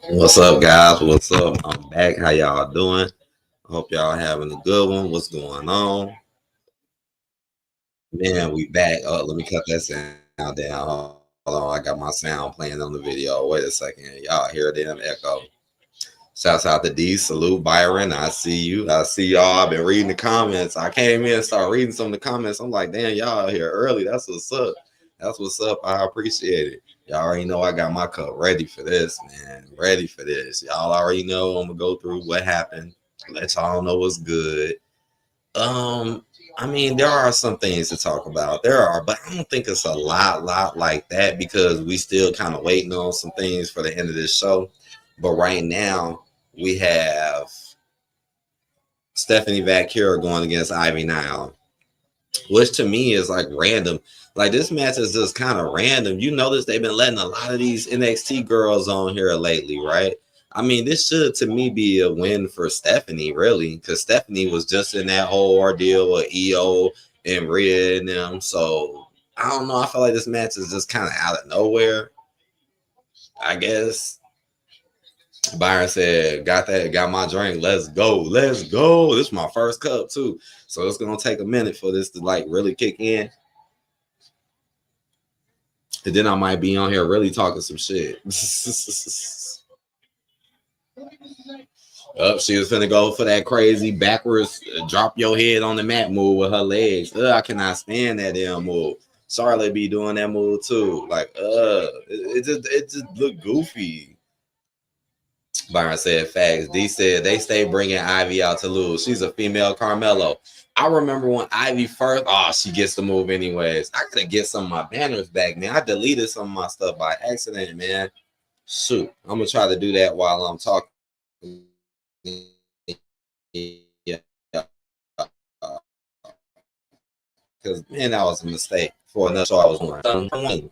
What's up, guys? What's up? I'm back. How y'all doing? I hope y'all having a good one. What's going on? Man, we back. Oh, let me cut that sound down. Hold on, I got my sound playing on the video. Wait a second. Y'all hear them echo. Shouts out to D. Salute Byron. I see you. I see y'all. I've been reading the comments. I came in and started reading some of the comments. I'm like, damn, y'all here early. That's what's up. That's what's up. I appreciate it. Y'all already know I got my cup ready for this, man. Ready for this. Y'all already know I'm gonna go through what happened. Let y'all know what's good. Um, I mean, there are some things to talk about. There are, but I don't think it's a lot like that because we still kind of waiting on some things for the end of this show. But right now, we have Stephanie Vaquer going against Ivy Nile, which to me is like random. Like this match is just kind of random. You notice they've been letting a lot of these NXT girls on here lately, right? I mean, this should to me be a win for Stephanie, really, because Stephanie was just in that whole ordeal with EO and Rhea and them. So I don't know. I feel like this match is just kind of out of nowhere. I guess Byron said, got my drink. Let's go. Let's go. This is my first cup, too. So it's going to take a minute for this to like really kick in. And then I might be on here really talking some shit. She was finna go for that crazy backwards drop your head on the mat move with her legs. I cannot stand that damn move. Charlotte be doing that move too. Like, it just look goofy. Byron said facts. D said they stay bringing Ivy out to lose. She's a female Carmelo. I remember when Ivy first, she gets the move anyways. I gotta get some of my banners back, man. I deleted some of my stuff by accident, man. Shoot, I'm gonna try to do that while I'm talking. Yeah, because man, that was a mistake for another show I was on.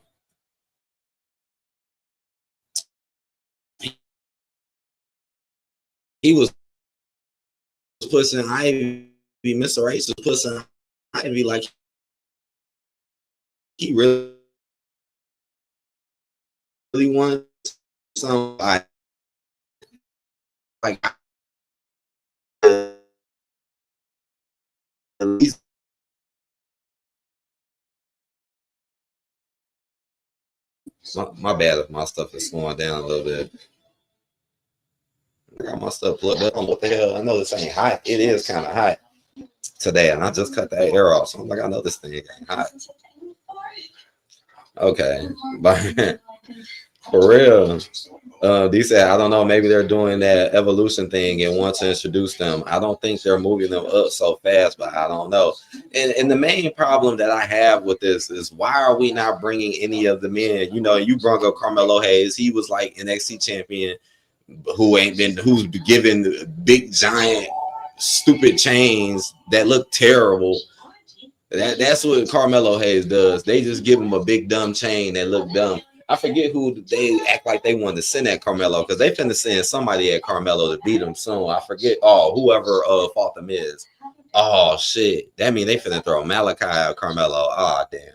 He was pushing Ivy. Mr. Race was pushing Ivy like he really wanted somebody. Like at least my bad if my stuff is slowing down a little bit. I got my stuff plugged up. What the hell? I know this ain't hot. It is kind of hot today, and I just cut that air off. So I'm like, I know this thing ain't hot. Okay, but for real. They said, I don't know, maybe they're doing that evolution thing and want to introduce them. I don't think they're moving them up so fast, but I don't know. And the main problem that I have with this is why are we not bringing any of the men? You know, you brought up Carmelo Hayes. He was like NXT champion who's given big, giant, stupid chains that look terrible. That's what Carmelo Hayes does. They just give him a big dumb chain that look dumb. I forget who they act like they wanted to send at Carmelo because they finna send somebody at Carmelo to beat him soon. I forget. Whoever fought them is. Oh shit. That mean they finna throw Malachi at Carmelo. Oh damn.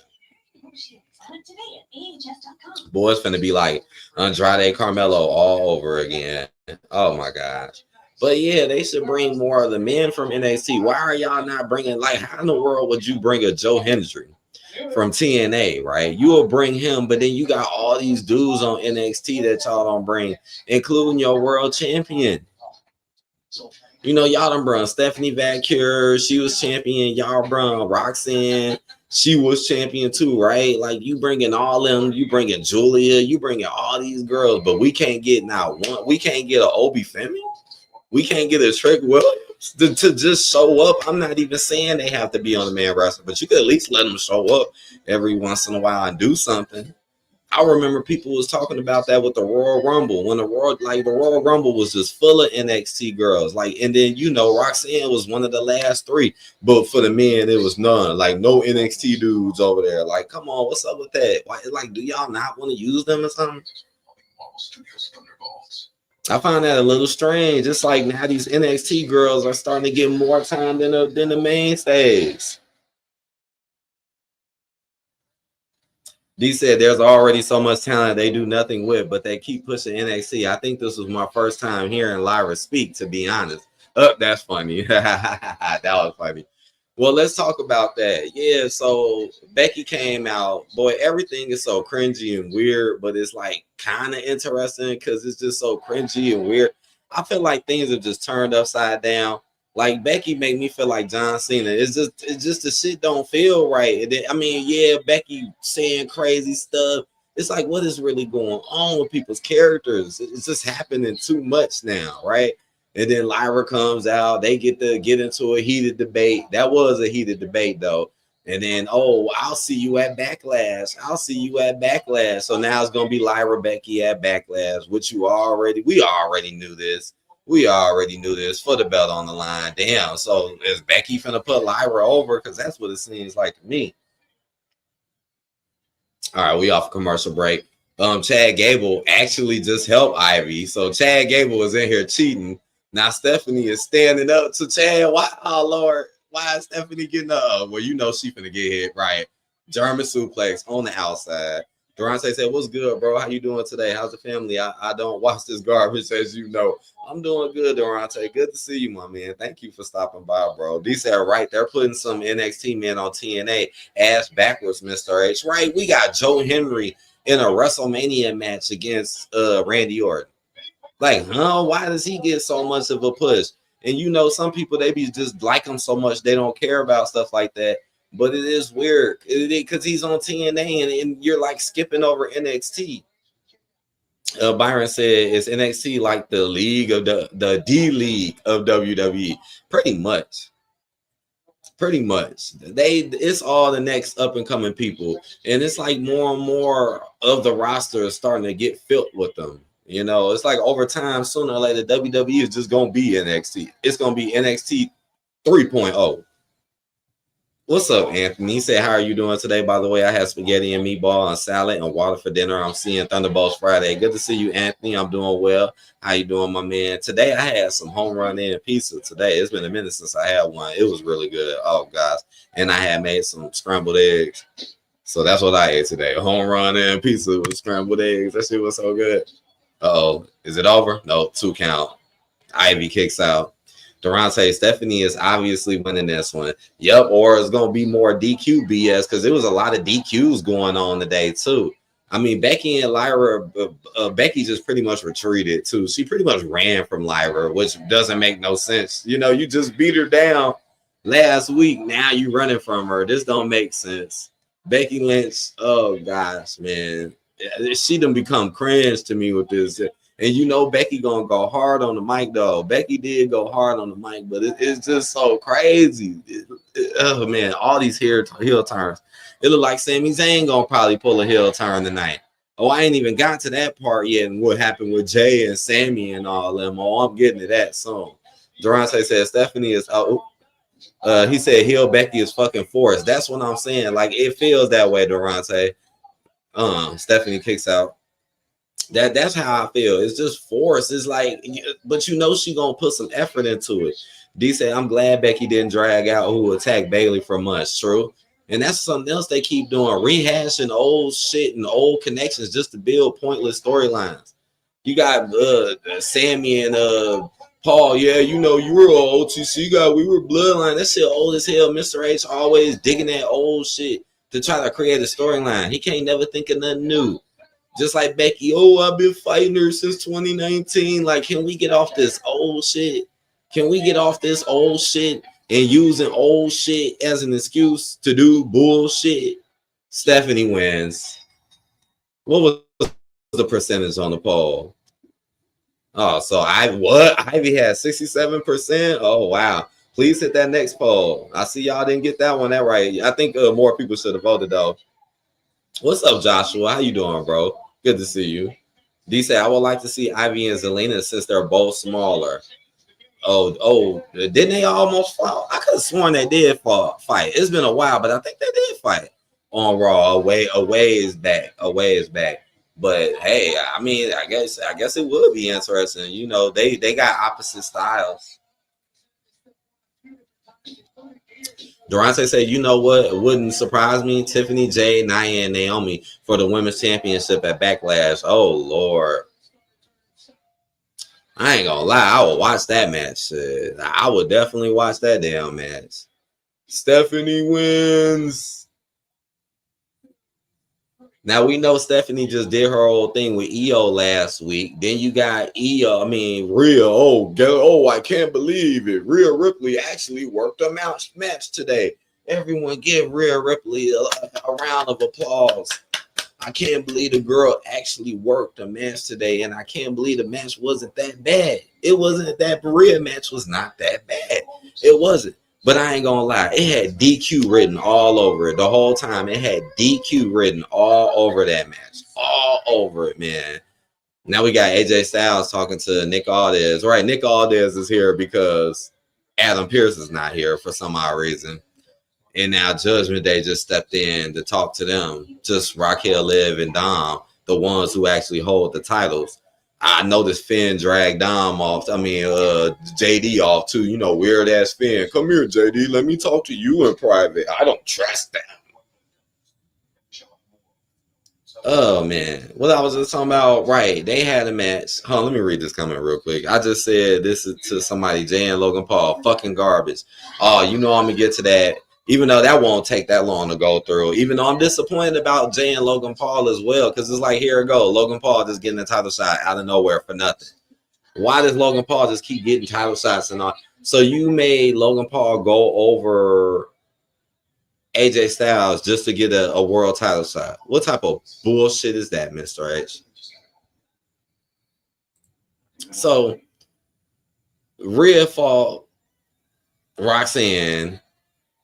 Boys finna be like Andrade Carmelo all over again. Oh my gosh. But yeah, they should bring more of the men from NXT. Why are y'all not bringing, like, how in the world would you bring a Joe Hendry from TNA, right? You will bring him, but then you got all these dudes on NXT that y'all don't bring, including your world champion. You know, y'all done brought Stephanie Vaquer. She was champion. Y'all brought Roxanne. She was champion too, right? Like you bringing all them, you bringing Julia, you bringing all these girls, but we can't get now one. We can't get an Obi Femi. We can't get a Trick Williams to just show up. I'm not even saying they have to be on the main roster, but you could at least let them show up every once in a while and do something. I remember people was talking about that with the Royal Rumble when the Royal Rumble was just full of NXT girls. Like, and then you know Roxanne was one of the last three, but for the men it was none. Like no NXT dudes over there. Like, come on, what's up with that? Why, like, do y'all not want to use them or something? I find that a little strange. It's like now these NXT girls are starting to get more time than the mainstays. D said there's already so much talent they do nothing with, but they keep pushing NXT. I think this was my first time hearing Lyra speak, to be honest. That's funny. That was funny. Well, let's talk about that. Yeah, so Becky came out. Boy, everything is so cringy and weird, but it's like kind of interesting because it's just so cringy and weird. I feel like things have just turned upside down. Like Becky make me feel like John Cena. It's just the shit don't feel right. I mean, yeah, Becky saying crazy stuff. It's like, what is really going on with people's characters? It's just happening too much now, right? And then Lyra comes out. They get into a heated debate. That was a heated debate, though. And then, oh, I'll see you at Backlash. I'll see you at Backlash. So now it's gonna be Lyra Becky at Backlash, which we already knew this. We already knew this for the belt on the line. Damn. So is Becky finna put Lyra over? Because that's what it seems like to me. All right, we off commercial break. Chad Gable actually just helped Ivy. So Chad Gable was in here cheating. Now Stephanie is standing up to Chad. Why, oh Lord, why is Stephanie getting up? Well, you know she finna get hit, right? German suplex on the outside. Durante said, "What's good, bro? How you doing today? How's the family? I don't watch this garbage, as you know. I'm doing good, Durante. Good to see you, my man. Thank you for stopping by, bro." D said, "Right, they're putting some NXT men on TNA. Ass backwards, Mr. H. Right, we got Joe Henry in a WrestleMania match against Randy Orton. Like, huh? Why does he get so much of a push? And you know, some people they be just like him so much they don't care about stuff like that." But it is weird because he's on TNA and you're like skipping over NXT. Byron said, "Is NXT like the league of the D League of WWE?" Pretty much. Pretty much. It's all the next up and coming people. And it's like more and more of the roster is starting to get filled with them. You know, it's like over time, sooner or later, WWE is just gonna be NXT. It's gonna be NXT 3.0. What's up, Anthony? He said, "How are you doing today? By the way, I had spaghetti and meatball and salad and water for dinner. I'm seeing Thunderbolts Friday. Good to see you, Anthony. I'm doing well. How you doing, my man? Today, I had some home run in pizza today. It's been a minute since I had one. It was really good. Oh, gosh. And I had made some scrambled eggs. So that's what I ate today. A home run in pizza with scrambled eggs. That shit was so good. Uh-oh. Is it over? No, 2 count. Ivy kicks out. Durante, Stephanie is obviously winning this one. Yep, or it's gonna be more DQ BS because there was a lot of DQs going on today too. I mean, Becky and Lyra, Becky just pretty much retreated too. She pretty much ran from Lyra, which doesn't make no sense. You know, you just beat her down last week. Now you running from her. This don't make sense. Becky Lynch, oh gosh, man, she done become cringe to me with this. And you know Becky gonna go hard on the mic though. Becky did go hard on the mic, but it's just so crazy. Oh man, all these heel turns. It look like Sami Zayn gonna probably pull a heel turn tonight. Oh, I ain't even got to that part yet and what happened with Jay and Sammy and all them. Oh, I'm getting to that soon. Durante said Stephanie is he said heel Becky is fucking forced. That's what I'm saying. Like it feels that way, Durante. Stephanie kicks out. That's how I feel. It's just forced. It's like, but you know she gonna put some effort into it. D said, "I'm glad Becky didn't drag out who attacked Bayley for months." True, and that's something else they keep doing, rehashing old shit and old connections just to build pointless storylines. You got Sammy and Paul. Yeah, you know you were on OTC guy. We were bloodline. That shit old as hell. Mr. H always digging that old shit to try to create a storyline. He can't never think of nothing new. Just like Becky, oh, I've been fighting her since 2019. Like, can we get off this old shit? Can we get off this old shit and using old shit as an excuse to do bullshit? Stephanie wins. What was the percentage on the poll? Oh, so Ivy had 67%. Oh, wow. Please hit that next poll. I see y'all didn't get that one that right. I think more people should have voted though. What's up, Joshua? How you doing, bro? Good to see you. D said, "I would like to see Ivy and Zelina since they're both smaller." Oh, didn't they almost fight? I could have sworn they did fight. It's been a while, but I think they did fight on Raw. Away is back. But hey, I mean, I guess it would be interesting. You know, they got opposite styles. Durante said, you know what? It wouldn't surprise me. Tiffany, Jade, Nia, and Naomi for the women's championship at Backlash. Oh, Lord. I ain't gonna lie. I would watch that match. I would definitely watch that damn match. Stephanie wins. Now we know Stephanie just did her whole thing with Io last week. Then you got Rhea. I can't believe it. Rhea Ripley actually worked a match today. Everyone give Rhea Ripley a round of applause. I can't believe the girl actually worked a match today, and I can't believe the match wasn't that bad. It wasn't that Rhea match was not that bad. It wasn't. But I ain't gonna lie, it had DQ written all over it the whole time. It had DQ written all over that match, all over it, man. Now we got AJ Styles talking to Nick Aldis. Right, Nick Aldis is here because Adam Pearce is not here for some odd reason. And now Judgment Day just stepped in to talk to them. Just Raquel, Liv, and Dom, the ones who actually hold the titles. I noticed Finn dragged Dom off. JD off too. You know, weird ass Finn. Come here, JD. Let me talk to you in private. I don't trust them. Oh man, what I was just talking about, right? They had a match. Hold on, let me read this comment real quick. I just said this is to somebody, Jay and Logan Paul, fucking garbage. Oh, you know I'm gonna get to that. Even though that won't take that long to go through. Even though I'm disappointed about Jay and Logan Paul as well, because it's like, here it go. Logan Paul just getting a title shot out of nowhere for nothing. Why does Logan Paul just keep getting title shots and all? So you made Logan Paul go over AJ Styles just to get a world title shot. What type of bullshit is that, Mr. H? So Rhea fought Roxanne,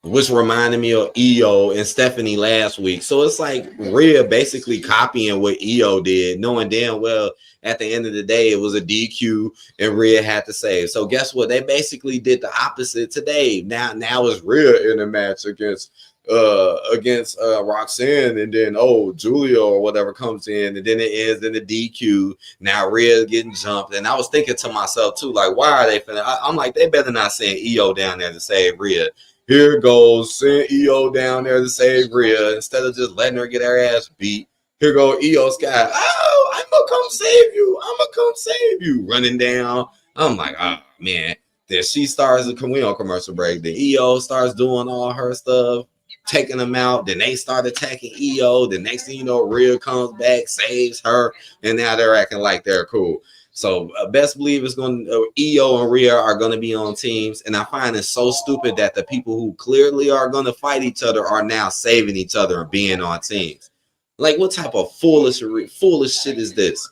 which reminded me of Io and Stephanie last week. So it's like Rhea basically copying what Io did, knowing damn well at the end of the day it was a DQ and Rhea had to save. So guess what? They basically did the opposite today. Now it's Rhea in a match against Roxanne, and then Julia or whatever comes in, and then it ends in the DQ. Now Rhea's getting jumped, and I was thinking to myself too, like, why are they finna? I'm like, they better not send Io down there to save Rhea. Here goes, send Io down there to save Rhea instead of just letting her get her ass beat. Here go Io Sky. Oh, I'm gonna come save you. I'm gonna come save you. Running down. I'm like, oh man. Then she starts a commercial break. Then Io starts doing all her stuff, taking them out. Then they start attacking Io. The next thing you know, Rhea comes back, saves her, and now they're acting like they're cool. So best believe it's going to Io and Rhea are going to be on teams. And I find it so stupid that the people who clearly are going to fight each other are now saving each other and being on teams. Like, what type of foolish shit is this?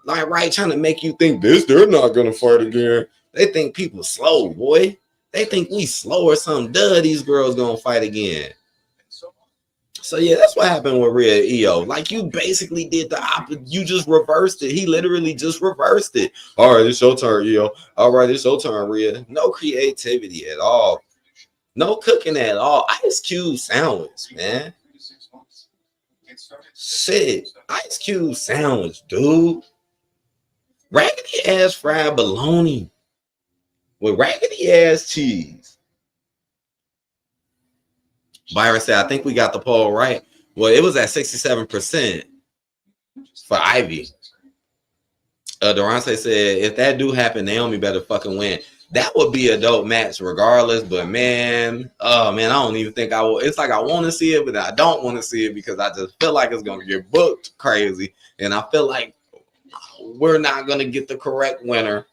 Like, right, trying to make you think they're not going to fight again. They think people slow, boy. They think we slow or something. Duh, these girls going to fight again. So yeah, that's what happened with Rhea Io. Like, you basically did the opposite. You just reversed it. He literally just reversed it. All right, it's your turn, Io. All right, it's your turn, Rhea. No creativity at all. No cooking at all. Ice Cube sandwich, man. Shit, Ice Cube sandwich, dude. Raggedy ass fried bologna with raggedy ass cheese. Byron said, I think we got the poll right. Well, it was at 67% for Ivy. Durante said, if that do happen, Naomi better fucking win. That would be a dope match regardless. But man, I don't even think I will. It's like I want to see it, but I don't want to see it because I just feel like it's going to get booked crazy. And I feel like we're not going to get the correct winner.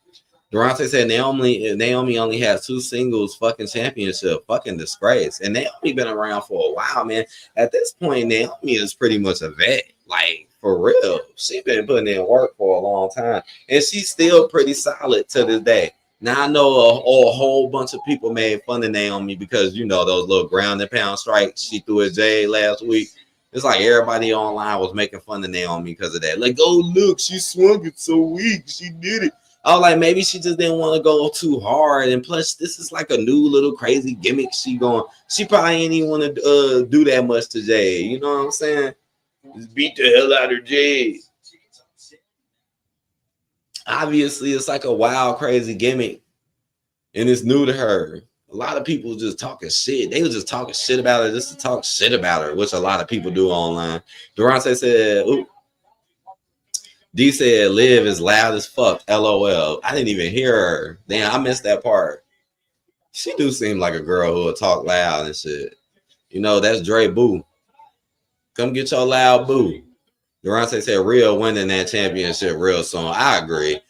Durante said Naomi only has 2 singles fucking championship. Fucking disgrace. And Naomi been around for a while, man. At this point, Naomi is pretty much a vet. Like, for real. She been putting in work for a long time. And she's still pretty solid to this day. Now, I know a whole bunch of people made fun of Naomi because, you know, those little ground and pound strikes she threw at Jay last week. It's like everybody online was making fun of Naomi because of that. Like, oh, look, she swung it so weak. She did it. I was like, maybe she just didn't want to go too hard. And plus, this is like a new little crazy gimmick she probably ain't even want to do that much to Jay. You know what I'm saying? Just beat the hell out of Jay. Obviously, it's like a wild, crazy gimmick. And it's new to her. A lot of people just talking shit. They was just talking shit about her just to talk shit about her, which a lot of people do online. Durante said, ooh. D said, Liv is loud as fuck. LOL. I didn't even hear her. Damn, I missed that part. She do seem like a girl who will talk loud and shit. You know, that's Dre Boo. Come get your loud boo. Durante said, Rhea winning that championship real soon. I agree.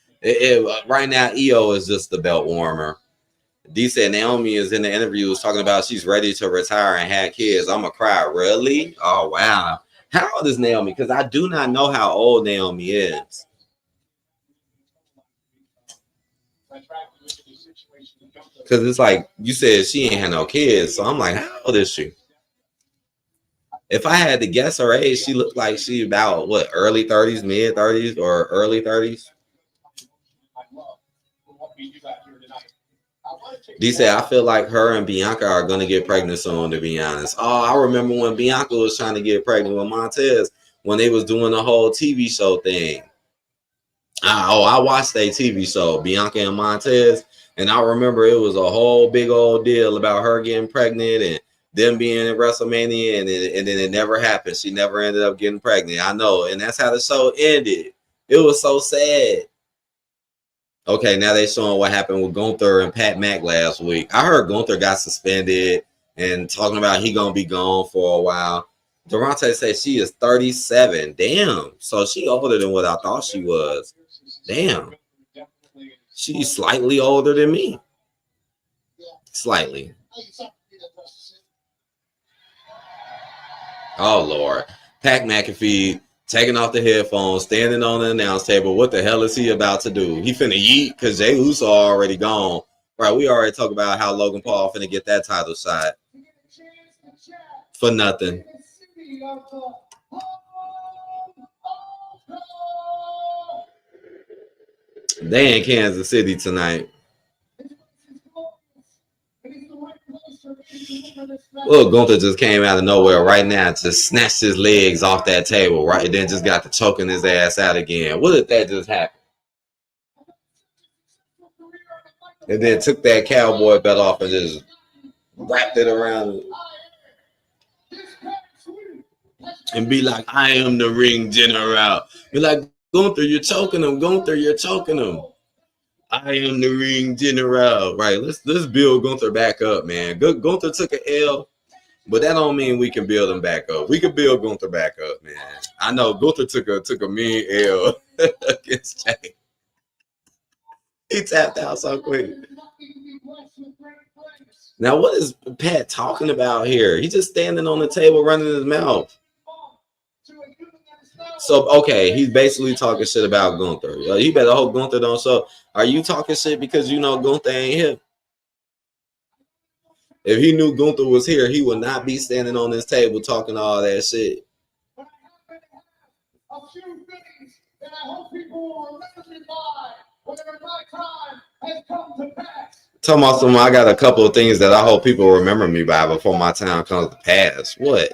Right now, EO is just the belt warmer. D said Naomi is in the interview was talking about she's ready to retire and have kids. I'm gonna cry. Really? Oh wow. How old is Naomi? Because I do not know how old Naomi is. Because it's like you said she ain't had no kids. So I'm like, how old is she? If I had to guess her age, she looked like she about what, early 30s, mid 30s, or early 30s. D said, I feel like her and Bianca are going to get pregnant soon, to be honest. Oh, I remember when Bianca was trying to get pregnant with Montez when they was doing the whole TV show thing. I watched a TV show, Bianca and Montez, and I remember it was a whole big old deal about her getting pregnant and them being in WrestleMania, and then it never happened. She never ended up getting pregnant. I know, and that's how the show ended. It was so sad. Okay, now they showing what happened with Gunther and Pat Mack last week. I heard Gunther got suspended and talking about he gonna be gone for a while. Durante said she is 37. Damn, so she older than what I thought she was. Damn, she's slightly older than me. Slightly. Oh Lord, Pat McAfee taking off the headphones, standing on the announce table. What the hell is he about to do? He finna yeet because Jey Uso already gone. Right, we already talked about how Logan Paul finna get that title shot for nothing. They in Kansas City tonight. Look, Gunther just came out of nowhere right now, just snatched his legs off that table, right? And then just got to choking his ass out again. What did that just happen? And then took that cowboy belt off and just wrapped it around and be like, I am the ring general. Be like, Gunther, you're choking him. Gunther, you're choking him. I am the ring general. Right, let's build Gunther back up, man. Gunther took an L, but that don't mean we can build him back up. We can build Gunther back up, man. I know Gunther took a mean L against Jey. He tapped out so quick. Now, what is Pat talking about here? He's just standing on the table running his mouth. So, okay, he's basically talking shit about Gunther. You better hope Gunther don't show. Are you talking shit because you know Gunther ain't here? If he knew Gunther was here, he would not be standing on this table talking all that shit. A few things that I hope people will remember me by whenever my time has come to pass. Tell me something. I got a couple of things that I hope people remember me by before my time comes to pass. What?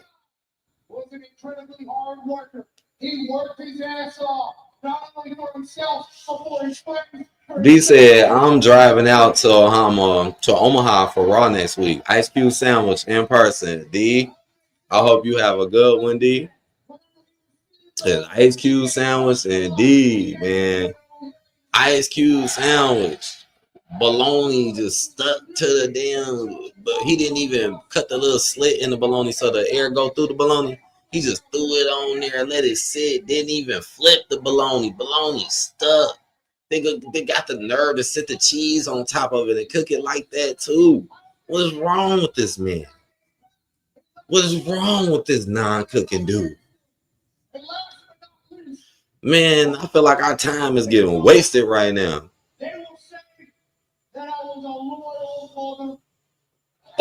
Was an incredibly hard worker. He worked his ass off, not only for himself, but for his friends. D said, I'm driving out to Omaha for Raw next week. Ice Cube sandwich in person. D, I hope you have a good one, D. An Ice Cube sandwich, indeed, man. Ice Cube sandwich. Bologna just stuck to the damn, but he didn't even cut the little slit in the bologna so the air go through the bologna. He just threw it on there and let it sit. Didn't even flip the bologna. Bologna stuck. They got the nerve to sit the cheese on top of it and cook it like that too. What is wrong with this man? What is wrong with this non-cooking dude? Man, I feel like our time is getting wasted right now.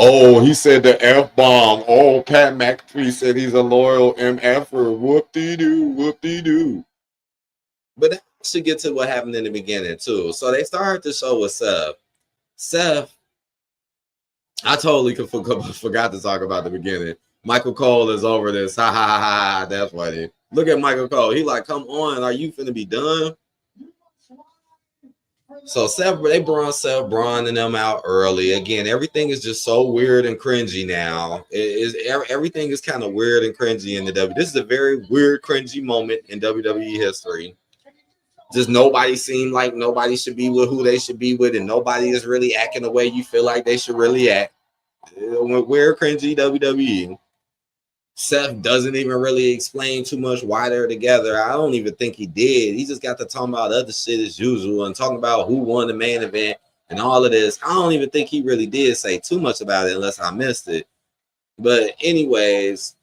Oh, he said the F-bomb. Oh, Pat McAfee said he's a loyal MF-er. Whoop-de-doo, whoop-de-doo. But that should get to what happened in the beginning, too. So they started the show with Seth. Seth, I totally forgot to talk about the beginning. Michael Cole is over this. Ha, ha, ha, ha. That's funny. Look at Michael Cole. He like, come on. Are you finna be done? So they brought Seth, Bron, and them out early. Again, everything is just so weird and cringy now. Everything is kind of weird and cringy in the W. This is a very weird, cringy moment in WWE history. Just nobody seemed like nobody should be with who they should be with, and nobody is really acting the way you feel like they should really act. Weird, cringy WWE. Seth doesn't even really explain too much why they're together. I don't even think he did. He just got to talking about other shit as usual and talking about who won the main event and all of this. I don't even think he really did say too much about it unless I missed it. But anyways,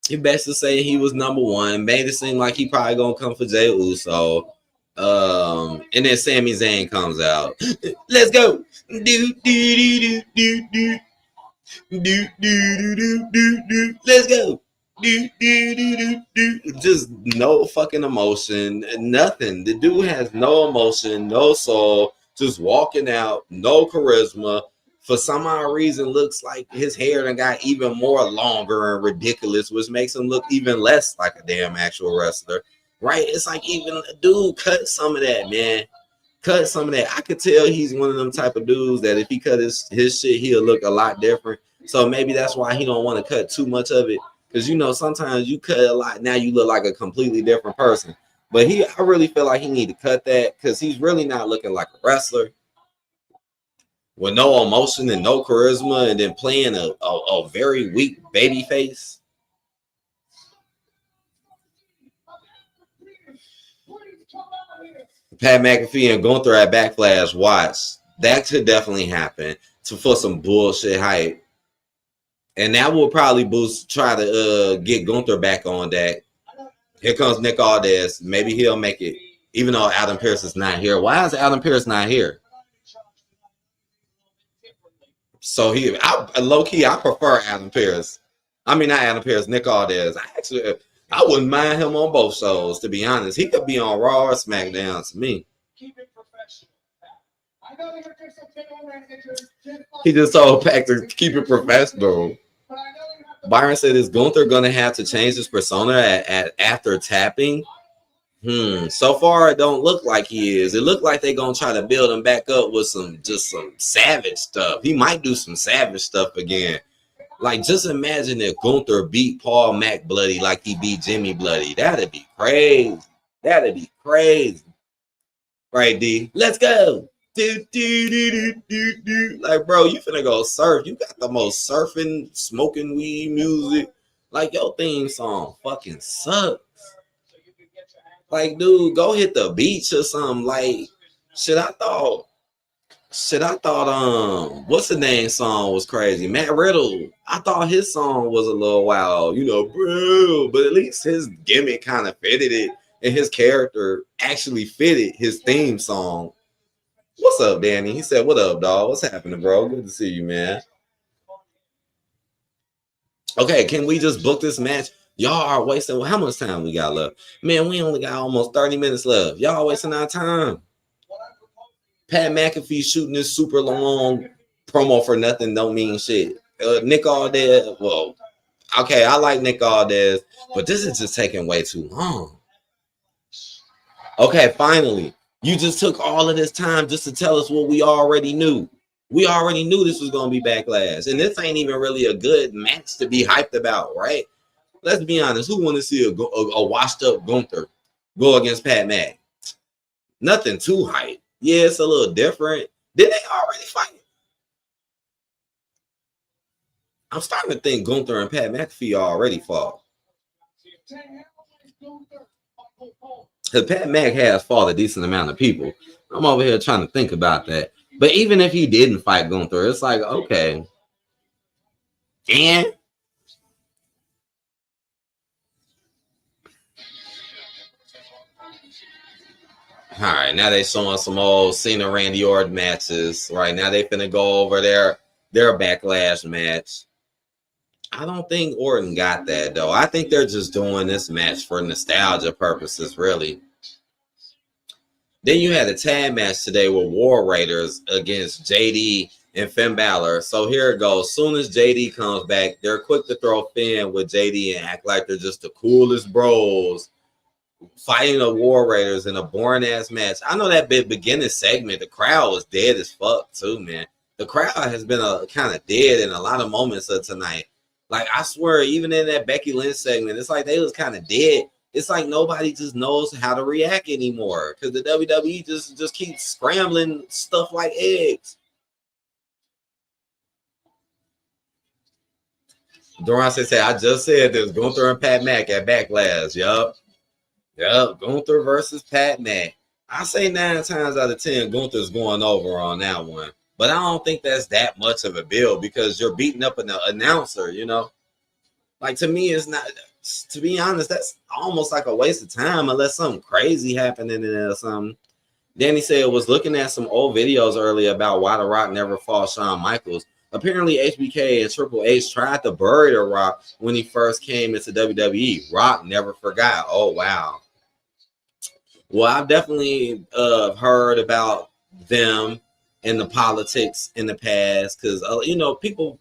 he basically saying he was number one. Made it seem like he probably gonna come for Jey Uso. And then Sami Zayn comes out. Let's go. Do do do do do. Let's go. Just no fucking emotion, nothing. The dude has no emotion, no soul, just walking out, no charisma. For some odd reason, looks like his hair done got even more longer and ridiculous, which makes him look even less like a damn actual wrestler. Right? It's like even a dude cut some of that, man. Cut some of that. I could tell he's one of them type of dudes that if he cut his shit, he'll look a lot different. So maybe that's why he don't want to cut too much of it. Because, you know, sometimes you cut a lot. Now you look like a completely different person. But I really feel like he need to cut that because he's really not looking like a wrestler. With no emotion and no charisma and then playing a very weak baby face. Pat McAfee and Gunther at Backlash, watch. That could definitely happen for some bullshit hype. And that will probably try to get Gunther back on that. Here comes Nick Aldis. Maybe he'll make it, even though Adam Pearce is not here. Why is Adam Pearce not here? So low-key, I prefer Adam Pearce. I mean, not Adam Pearce, Nick Aldis. I wouldn't mind him on both shows, to be honest. He could be on Raw or SmackDown to me. He just told Pac to keep it professional. Byron said, is Gunther going to have to change his persona after tapping? So far, it don't look like he is. It looked like they're going to try to build him back up with some savage stuff. He might do some savage stuff again. Like, just imagine if Gunther beat Paul Mac bloody like he beat Jimmy bloody. That'd be crazy. That'd be crazy. Right, D? Let's go. Like, bro, you finna go surf. You got the most surfing, smoking weed music. Like, your theme song fucking sucks. Like, dude, go hit the beach or something. Like, shit, I thought, what's the name song was crazy? Matt Riddle. I thought his song was a little wild, you know, bro. But at least his gimmick kind of fitted it. And his character actually fitted his theme song. What's up, Danny? He said, what up, dog? What's happening, bro? Good to see you, man. Okay, can we just book this match? Y'all are wasting, how much time we got left? Man, we only got almost 30 minutes left. Y'all wasting our time. Pat McAfee shooting this super long promo for nothing don't mean shit. Nick Aldis, well, okay, I like Nick Aldis, but this is just taking way too long. Okay, finally. You just took all of this time just to tell us what we already knew. We already knew this was going to be Backlash. And this ain't even really a good match to be hyped about, right? Let's be honest. Who want to see a washed-up Gunther go against Pat Mac? Nothing too hype. Yeah, it's a little different. Did they already fight? I'm starting to think Gunther and Pat McAfee already fought. Because Pat Mac has fought a decent amount of people. I'm over here trying to think about that. But even if he didn't fight Gunther, it's like, okay. And all right, now they showing some old Cena Randy Orton matches. Right now they finna go over their Backlash match. I don't think Orton got that though. I think they're just doing this match for nostalgia purposes, really. Then you had a tag match today with War Raiders against JD and Finn Balor. So here it goes. Soon as JD comes back, they're quick to throw Finn with JD and act like they're just the coolest bros. fighting the War Raiders in a boring ass match. I know that beginning segment, the crowd was dead as fuck too, man. The crowd has been kind of dead in a lot of moments of tonight. Like I swear, even in that Becky Lynch segment, it's like they was kind of dead. It's like nobody just knows how to react anymore because the WWE just keeps scrambling stuff like eggs. Doron said, I just said this. Gunther and Pat Mack at Backlash. Yup. Gunther versus Pat Mack. I say 9 times out of 10, Gunther's going over on that one. But I don't think that's that much of a bill because you're beating up an announcer, you know? Like, to me, it's not, to be honest, that's almost like a waste of time unless something crazy happened in there or something. Danny said, was looking at some old videos earlier about why The Rock never fought Shawn Michaels. Apparently, HBK and Triple H tried to bury The Rock when he first came into WWE. Rock never forgot. Oh, wow. Well, I've definitely heard about them and the politics in the past because, you know, people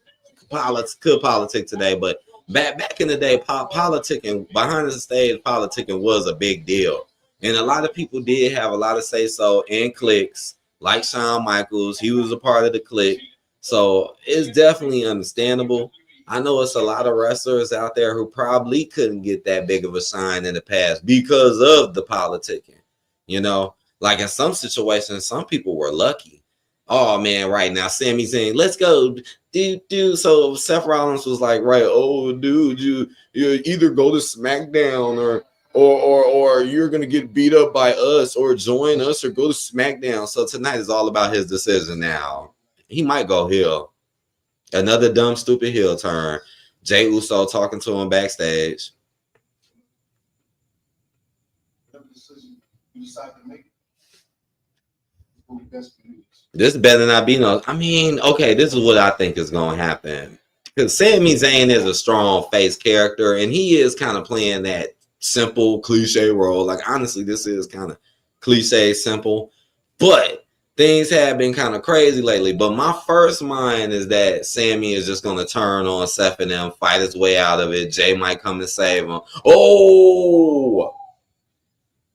could politic today, but back in the day, politicking, behind the stage politicking was a big deal. And a lot of people did have a lot of say-so in cliques, like Shawn Michaels. He was a part of the clique. So it's definitely understandable. I know it's a lot of wrestlers out there who probably couldn't get that big of a shine in the past because of the politicking. You know, like in some situations, some people were lucky. Oh man, right now, Sami Zayn, let's go, dude. So Seth Rollins was like, right, oh dude, you either go to SmackDown or you're gonna get beat up by us or join us or go to SmackDown. So tonight is all about his decision now. He might go heel. Another dumb, stupid heel turn. Jey Uso talking to him backstage. This better not be no. I mean, okay, this is what I think is going to happen. Because Sami Zayn is a strong face character, and he is kind of playing that simple, cliche role. Like, honestly, this is kind of cliche, simple. But things have been kind of crazy lately. But my first mind is that Sami is just going to turn on Seth and them, fight his way out of it. Jay might come to save him. Oh,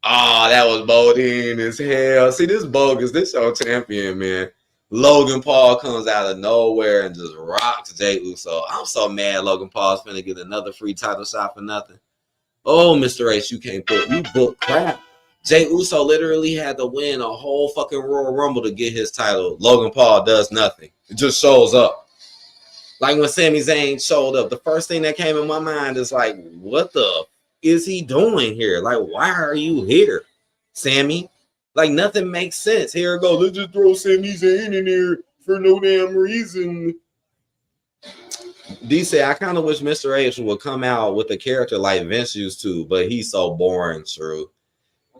that was bolding as hell. See, this bogus. This your champion, man. Logan Paul comes out of nowhere and just rocks Jey Uso. I'm so mad Logan Paul's finna get another free title shot for nothing. Oh, Mr. H, you can't book crap. Jey Uso literally had to win a whole fucking Royal Rumble to get his title. Logan Paul does nothing. It just shows up. Like when Sami Zayn showed up, the first thing that came in my mind is like, what the is he doing here? Like, why are you here, Sammy? Like, nothing makes sense. Here we go. Let's just throw Sami Zayn in here for no damn reason. D say, I kind of wish Mr. H would come out with a character like Vince used to, but he's so boring, true.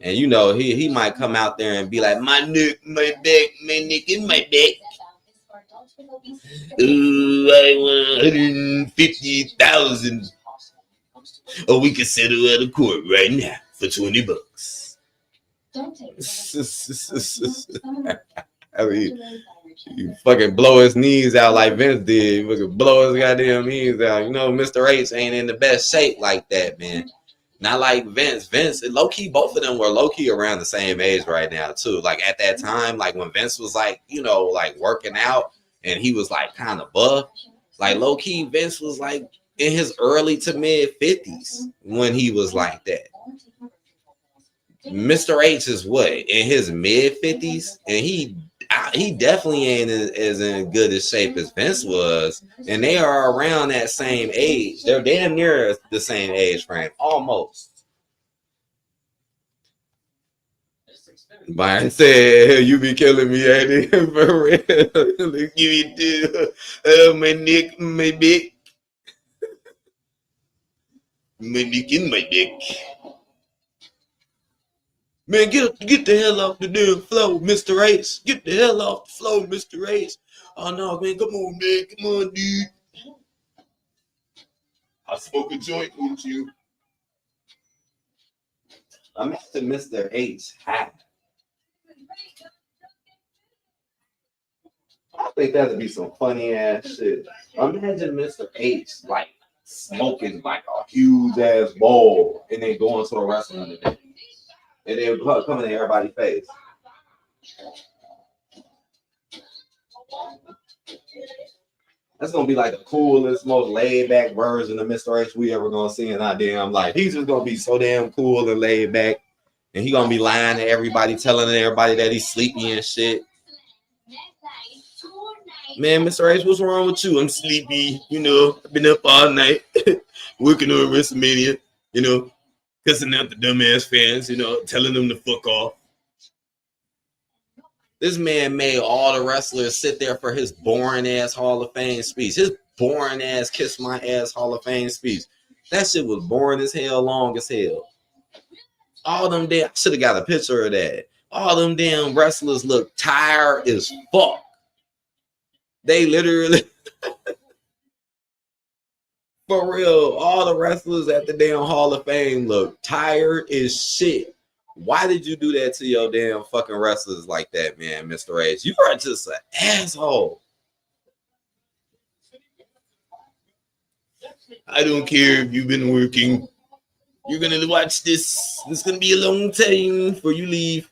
And you know, he might come out there and be like, my neck, my back, my neck, and my back. Ooh, I want 150,000. Or we can settle at a court right now for $20. I mean, you fucking blow his knees out like Vince did. You fucking blow his goddamn knees out. You know, Mr. H ain't in the best shape like that, man. Not like Vince. Vince, low-key, both of them were low-key around the same age right now, too. Like, at that time, like, when Vince was, like, you know, like, working out and he was, like, kind of buff, like, low-key, Vince was, like, in his early to mid-50s when he was like that. Mr. H is what? In his mid-50s? And he definitely ain't as in good as shape as Vince was. And they are around that same age. They're damn near the same age frame. Almost. Brian said, you be killing me, Eddie. For real. Give me my neck, my back. My neck in my dick. Man, get the hell off the damn floor, Mr. H. Get the hell off the floor, Mr. H. Oh, no, man. Come on, man. Come on, dude. I'll smoke a joint with you. I'm after Mr. H hat. I think that'd be some funny ass shit. Imagine Mr. H, like, smoking, like, a huge ass bowl and then going to a wrestling event. and then coming in everybody's face. That's gonna be like the coolest, most laid back version of Mr. H we ever gonna see in our damn life. He's just gonna be so damn cool and laid back, and he gonna be lying to everybody, telling everybody that he's sleepy and shit. Man, Mr. H, what's wrong with you? I'm sleepy. You know, I've been up all night working on WrestleMania. You know, cussing out the dumbass fans. You know, telling them to fuck off. This man made all the wrestlers sit there for his boring ass Hall of Fame speech. His boring ass kiss my ass Hall of Fame speech. That shit was boring as hell, long as hell. All them damn, I should have got a picture of that. All them damn wrestlers look tired as fuck. They literally, for real, all the wrestlers at the damn Hall of Fame look tired as shit. Why did you do that to your damn fucking wrestlers like that, man, Mr. H? You are just an asshole. I don't care if you've been working. You're going to watch this. It's going to be a long time before you leave.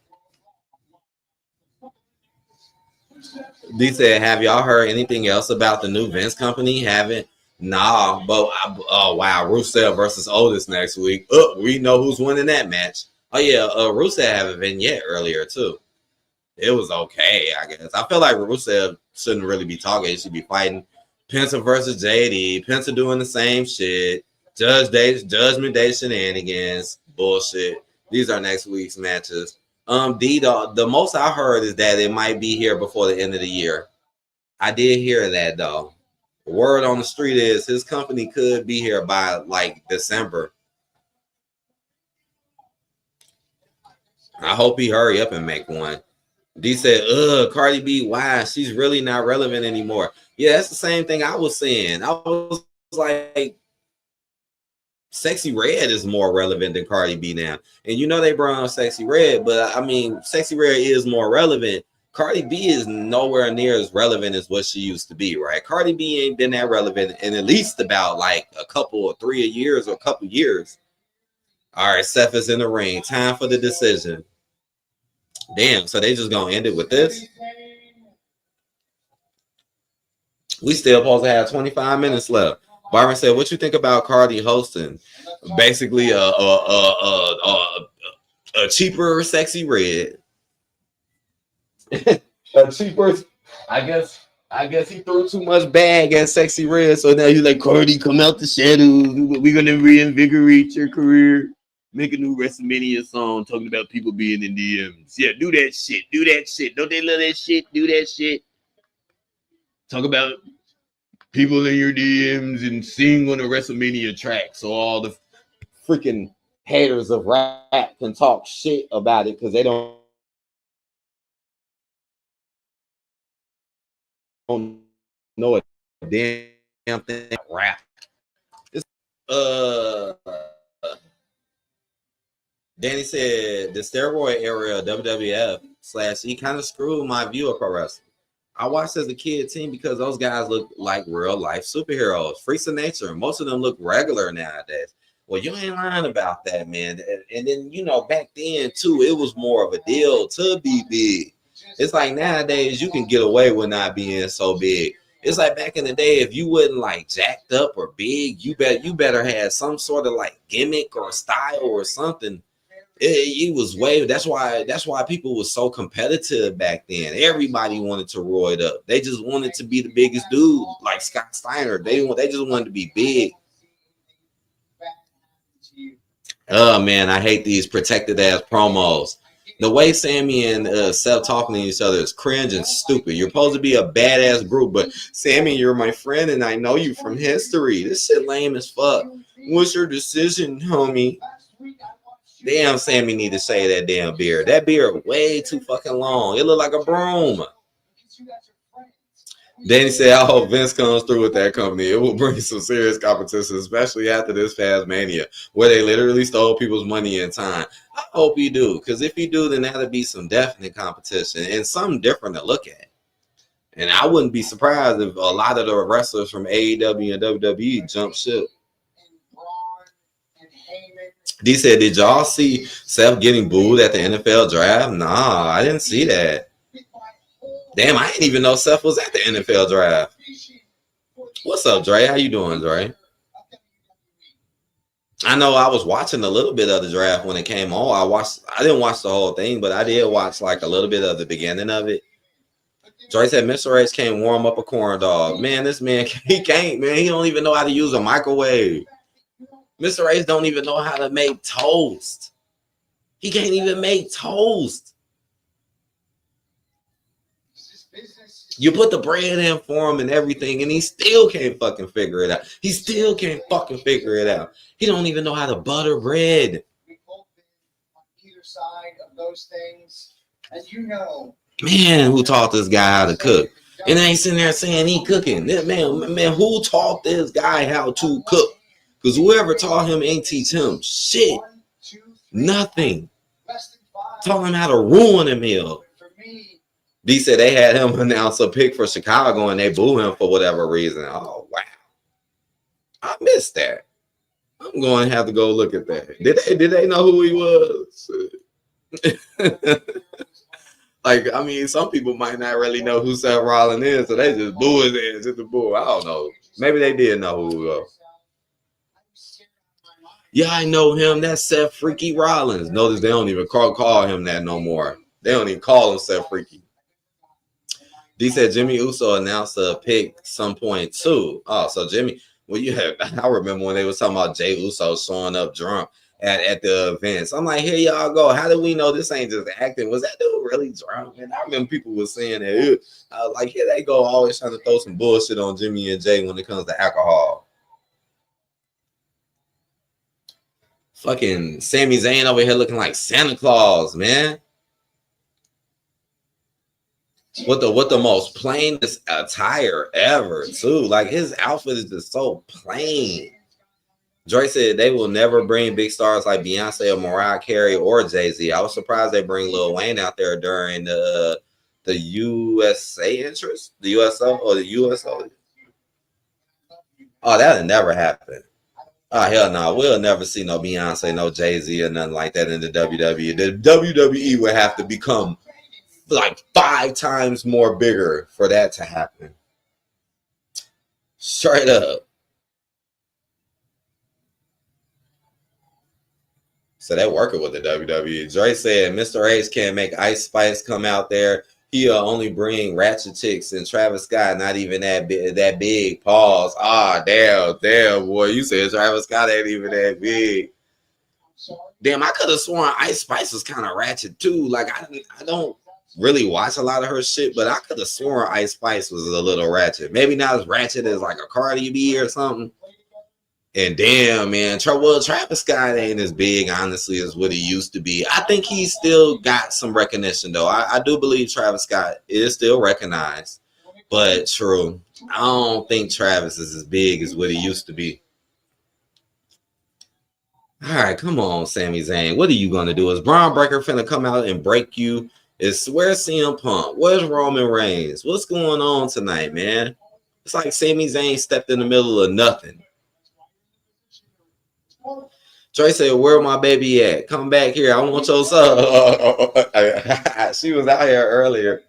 They said, have y'all heard anything else about the new Vince company? Haven't? Nah, but oh wow, Rusev versus Otis next week. We know who's winning that match. Oh yeah, Rusev had a vignette earlier too. It was okay, I guess. I feel like Rusev shouldn't really be talking. He should be fighting Penta versus JD. Penta doing the same shit. Judgment Day shenanigans. Bullshit. These are next week's matches. The most I heard is that it might be here before the end of the year. I did hear that though. Word on the street is his company could be here by like December. I hope he hurry up and make one. D said, Cardi B, why? She's really not relevant anymore. Yeah, that's the same thing I was saying. I was like, Sexy Red is more relevant than Cardi B now. And you know they brought on Sexy Red, but I mean, Sexy Red is more relevant. Cardi B is nowhere near as relevant as what she used to be, right? Cardi B ain't been that relevant in at least about like a couple or 3 years or a couple years. All right, Seth is in the ring. Time for the decision. Damn, so they just gonna end it with this? We still supposed to have 25 minutes left. Byron said, what you think about Cardi hosting? Basically a cheaper Sexy Red. A cheaper, I guess he threw too much bag at Sexy Red, so now he's like, Cardi, come out the shadows. We're gonna reinvigorate your career. Make a new WrestleMania song talking about people being in DMs. Yeah, do that shit. Do that shit. Don't they love that shit? Do that shit. Talk about people in your DMs and sing on a WrestleMania track so all the freaking haters of rap can talk shit about it because they don't know a damn thing about rap. Danny said the steroid era of WWF/E kind of screwed my view of pro wrestling. I watched as a kid team because those guys look like real life superheroes, freaks of nature. Most of them look regular nowadays. Well, you ain't lying about that, man. And then, you know, back then too, it was more of a deal to be big. It's like nowadays you can get away with not being so big. It's like back in the day, if you wasn't like jacked up or big, you better have some sort of like gimmick or style or something. It was way. That's why people were so competitive back then. Everybody wanted to roid up. They just wanted to be the biggest dude, like Scott Steiner. They just wanted to be big. Oh man, I hate these protected ass promos. The way Sammy and Seth talking to each other is cringe and stupid. You're supposed to be a badass group, but Sammy, you're my friend and I know you from history. This shit lame as fuck. What's your decision, homie? Damn, Sammy need to shave that damn beard. That beard way too fucking long. It look like a broom. Danny said, I hope Vince comes through with that company. It will bring some serious competition, especially after this past Mania, where they literally stole people's money and time. I hope you do, because if you do, then that'll be some definite competition and something different to look at. And I wouldn't be surprised if a lot of the wrestlers from AEW and WWE jump ship. D said, did y'all see Seth getting booed at the NFL draft? Nah, I didn't see that. Damn, I didn't even know Seth was at the NFL draft. What's up, Dre? How you doing, Dre? I know I was watching a little bit of the draft when it came on. I didn't watch the whole thing, but I did watch like a little bit of the beginning of it. Dre said Mr. Race can't warm up a corn dog. Man, this man, he can't, man. He don't even know how to use a microwave. Mr. Race don't even know how to make toast. He can't even make toast. You put the bread in for him and everything, and he still can't fucking figure it out. He still can't fucking figure it out. He don't even know how to butter bread. Either side of those things, as you know. Man, who taught this guy how to cook? And they ain't sitting there saying he cooking. Man, who taught this guy how to cook? Because whoever taught him ain't teach him shit. Nothing. Taught him how to ruin a meal. D said they had him announce a pick for Chicago and they boo him for whatever reason. Oh, wow. I missed that. I'm going to have to go look at that. Did they know who he was? Like, I mean, some people might not really know who Seth Rollins is, so they just boo his ass, just a boo. I don't know. Maybe they did know who he was. Yeah, I know him. That's Seth Freaky Rollins. Notice they don't even call him that no more. They don't even call him Seth Freaky. D said Jimmy Uso announced a pick some point too. Oh, so Jimmy, well, you have. I remember when they was talking about Jay Uso showing up drunk at the events. I'm like, here y'all go. How do we know this ain't just acting? Was that dude really drunk? And I remember people were saying that. I was like, here they go, always trying to throw some bullshit on Jimmy and Jay when it comes to alcohol. Fucking Sami Zayn over here looking like Santa Claus, man. What the most plainest attire ever, too. Like, his outfit is just so plain. Dre said they will never bring big stars like Beyonce or Mariah Carey or Jay-Z. I was surprised they bring Lil Wayne out there during the USA interest, the USO or the USO. Oh, that'll never happen. Oh, hell no. We'll never see no Beyonce, no Jay-Z or nothing like that in the WWE. The WWE would have to become like 5 times more bigger for that to happen. Straight up. So they're working with the WWE. Dre said Mr. H can't make Ice Spice come out there. He'll only bring ratchet chicks and Travis Scott, not even that big. Pause. Ah, damn, boy. You said Travis Scott ain't even that big. Damn, I could have sworn Ice Spice was kind of ratchet too. Like, I don't really watch a lot of her shit, but I could have sworn Ice Spice was a little ratchet. Maybe not as ratchet as like a Cardi B or something. And damn, man, Travis Scott ain't as big, honestly, as what he used to be. I think he's still got some recognition, though. I do believe Travis Scott is still recognized. But true, I don't think Travis is as big as what he used to be. All right, come on, Sami Zayn. What are you going to do? Is Bron Breakker finna come out and break you? Where's CM Punk? Where's Roman Reigns? What's going on tonight, man? It's like Sami Zayn stepped in the middle of nothing. Trey said, where my baby at? Come back here. I want your son. She was out here earlier.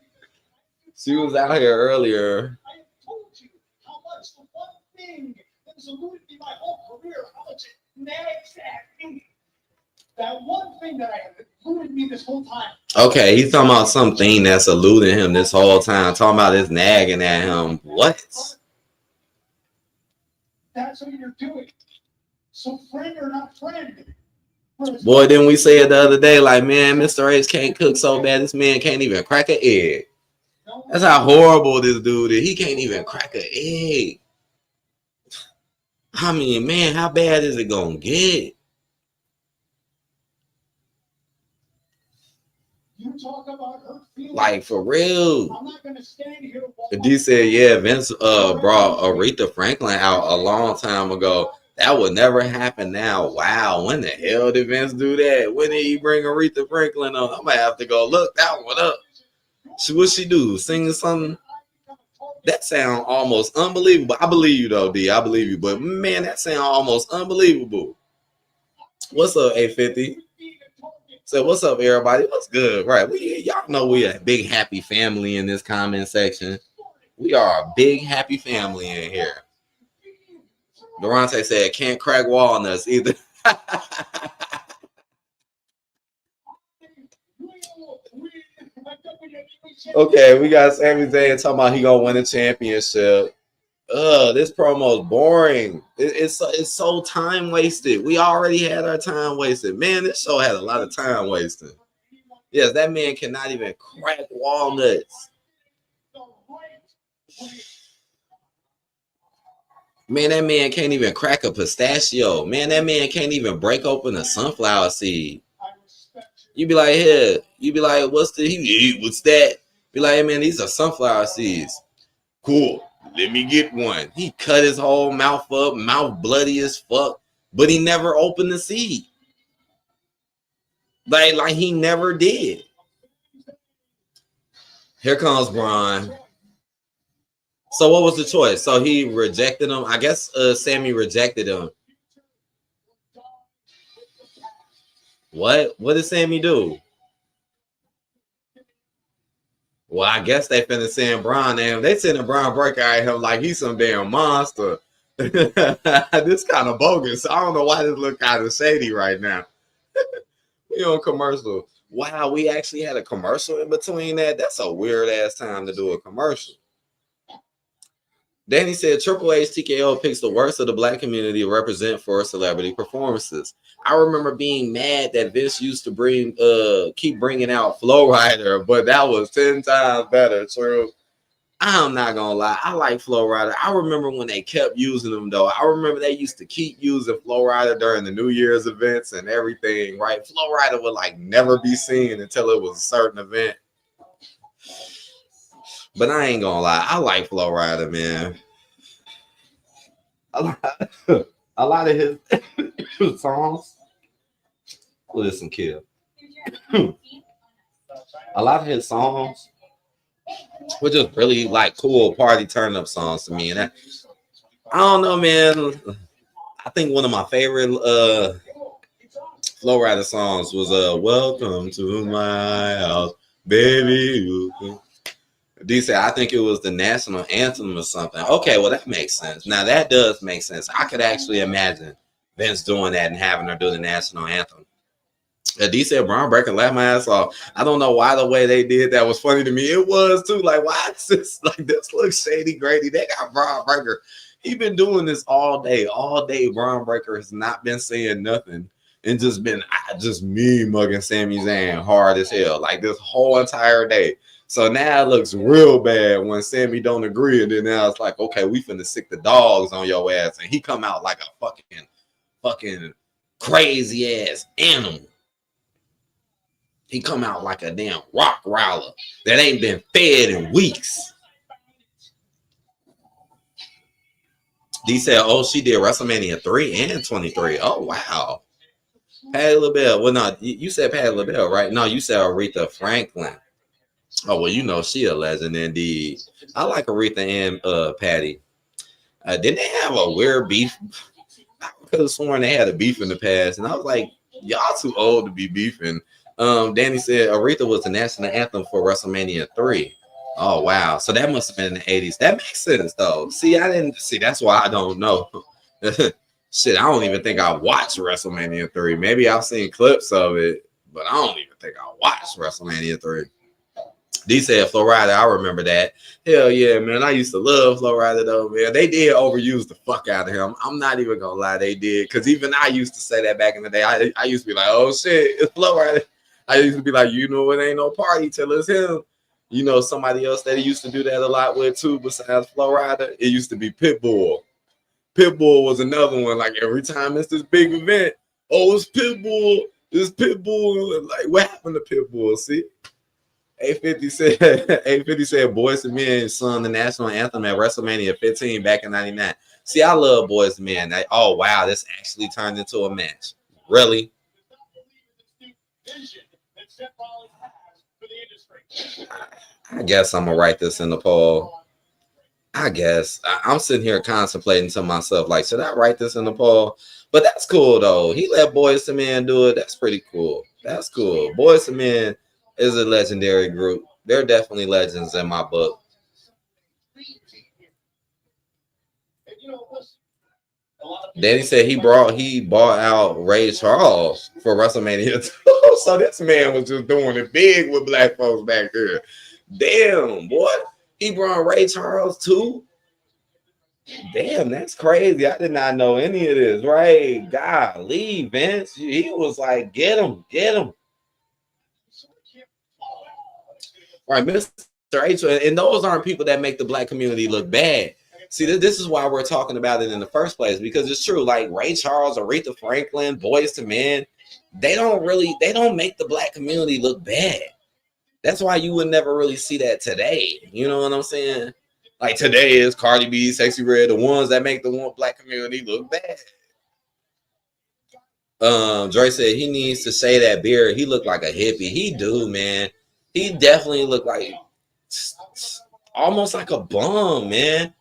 That one thing that eluded me this whole time. Okay, he's talking about something that's eluding him this whole time. Talking about his nagging at him. What? That's what you're doing. So friend or not friend. Boy, didn't we say it the other day? Like, man, Mr. H can't cook so bad. This man can't even crack an egg. That's how horrible this dude is. He can't even crack an egg. I mean, man, how bad is it gonna get? You talk about her feelings. Like, for real. I'm not gonna stand here. D said, yeah, Vince brought Aretha Franklin out a long time ago. That would never happen now. Wow, when the hell did Vince do that? When did he bring Aretha Franklin on? I'm gonna have to go look that one up. What'd she do? Singing something? That sound almost unbelievable. I believe you though, D. I believe you. But man, that sound almost unbelievable. What's up, 850? So what's up, everybody? What's good? Right. Y'all know we a big happy family in this comment section. We are a big happy family in here. Durante said can't crack walnuts either. Okay, we got Sami Zayn talking about he gonna win a championship. This promo's boring. It's so time wasted. We already had our time wasted. Man, this show had a lot of time wasted. Yes, that man cannot even crack walnuts. Man, that man can't even crack a pistachio. Man, that man can't even break open a sunflower seed. You be like, here. You be like, what's that? Be like, hey, man, these are sunflower seeds. Cool. Let me get one. He cut his whole mouth up, mouth bloody as fuck, but he never opened the seed. Like he never did. Here comes Bron. So what was the choice? So he rejected him. I guess Sami rejected him. What? What did Sami do? Well, I guess they finna send Bron in. They sending Bron Breaker at him like he's some damn monster. This kind of bogus. I don't know why this look kind of shady right now. We on commercial. Wow, we actually had a commercial in between that. That's a weird ass time to do a commercial. Danny said Triple H TKO picks the worst of the black community to represent for celebrity performances. I remember being mad that Vince used to keep bringing out Flow Rider, but that was 10 times better. True. I'm not gonna lie, I like Flow Rider. I remember when they kept using them though. I remember they used to keep using Flow Rider during the New Year's events and everything, right? Flow Rider would like never be seen until it was a certain event. But I ain't gonna lie, I like Flow Rider, man. A lot of his songs. Listen, kid. A lot of his songs were just really like cool party turn up songs to me. And I don't know, man. I think one of my favorite Flow Rider songs was Welcome to My House, Baby. D said, I think it was the national anthem or something. Okay, well, that makes sense. Now, that does make sense. I could actually imagine Vince doing that and having her do the national anthem. D said, Bron Breakker laughed my ass off. I don't know why the way they did that was funny to me. It was, too. Like, why is this? Like, this looks shady, Grady. They got Bron Breakker. He been doing this all day. All day, Bron Breakker has not been saying nothing and just been just me mugging Sami Zayn hard as hell. Like, this whole entire day. So now it looks real bad when Sami don't agree, and then now it's like, okay, we finna sick the dogs on your ass, and he come out like a fucking crazy ass animal. He come out like a damn rock growler that ain't been fed in weeks. D said, oh, she did WrestleMania 3 and 23. Oh, wow. Patti LaBelle. Well, no, you said Patti LaBelle, right? No, you said Aretha Franklin. Oh, well, you know she a legend indeed. I like Aretha and Patty. Didn't they have a weird beef? I could have sworn they had a beef in the past, and I was like, y'all too old to be beefing. Danny said Aretha was the national anthem for WrestleMania 3. Oh, wow. So that must have been in the 80s. That makes sense, though. See, that's why I don't know. Shit, I don't even think I watched WrestleMania 3. Maybe I've seen clips of it, but I don't even think I watched WrestleMania 3. D said Flow Rider, I remember that. Hell yeah, man. I used to love Flow Rider though, man. They did overuse the fuck out of him. I'm not even gonna lie, they did. Because even I used to say that back in the day. I used to be like, oh shit, it's Flow Rider. I used to be like, you know, it ain't no party till it's him. You know, somebody else that he used to do that a lot with too, besides Flow Rider, it used to be Pitbull. Pitbull was another one. Like every time it's this big event, oh, it's Pitbull. It's Pitbull. Like, what happened to Pitbull? See? 850 said Boys II Men sung the national anthem at WrestleMania 15 back in 99. See, I love Boys II Men. Oh wow, this actually turned into a match. Really? I guess I'm gonna write this in the poll. I guess I'm sitting here contemplating to myself, like, should I write this in the poll? But that's cool though. He let Boys to Men do it. That's pretty cool. That's cool. Boys to Men is a legendary group. They're definitely legends in my book. Danny said he bought out Ray Charles for WrestleMania 2. So this man was just doing it big with black folks back there. Damn, boy. He brought Ray Charles too. Damn, that's crazy. I did not know any of this. Right. Golly, Vince. He was like, get him, get him. Right, Mr. H. And those aren't people that make the black community look bad. See, this is why we're talking about it in the first place, because it's true. Like Ray Charles, Aretha Franklin, Boys to Men, they don't make the black community look bad. That's why you would never really see that today. You know what I'm saying? Like today is Cardi B, Sexy Red, the ones that make the black community look bad. Dre said he needs to say that beard. He looked like a hippie. He do, man. He definitely looked like almost like a bum, man.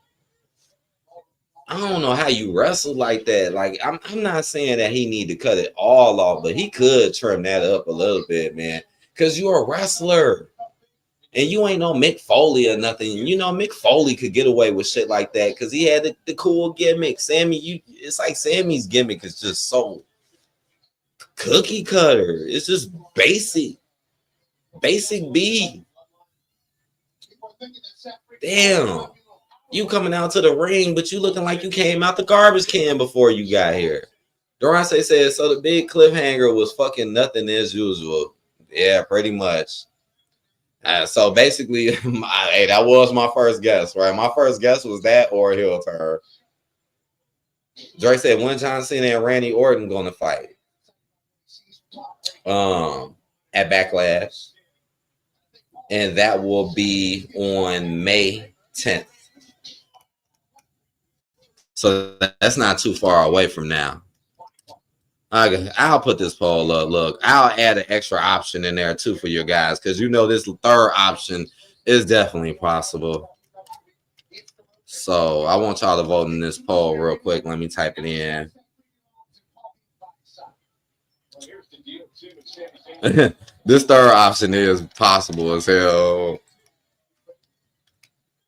I don't know how you wrestle like that. Like I'm not saying that he need to cut it all off, but he could trim that up a little bit, man. Cause you're a wrestler. And you ain't no Mick Foley or nothing. You know, Mick Foley could get away with shit like that because he had the cool gimmick. It's like Sammy's gimmick is just so cookie cutter. It's just basic B. Damn. You coming out to the ring, but you looking like you came out the garbage can before you got here. Durance said, so the big cliffhanger was fucking nothing as usual. Yeah, pretty much. So basically, hey, that was my first guess, right? My first guess was that or heel turn. Drake said, when John Cena and Randy Orton going to fight? At Backlash. And that will be on May 10th. So that's not too far away from now. I'll put this poll up. Look, I'll add an extra option in there too for you guys because you know this third option is definitely possible. So I want y'all to vote in this poll real quick. Let me type it in. This third option is possible as hell.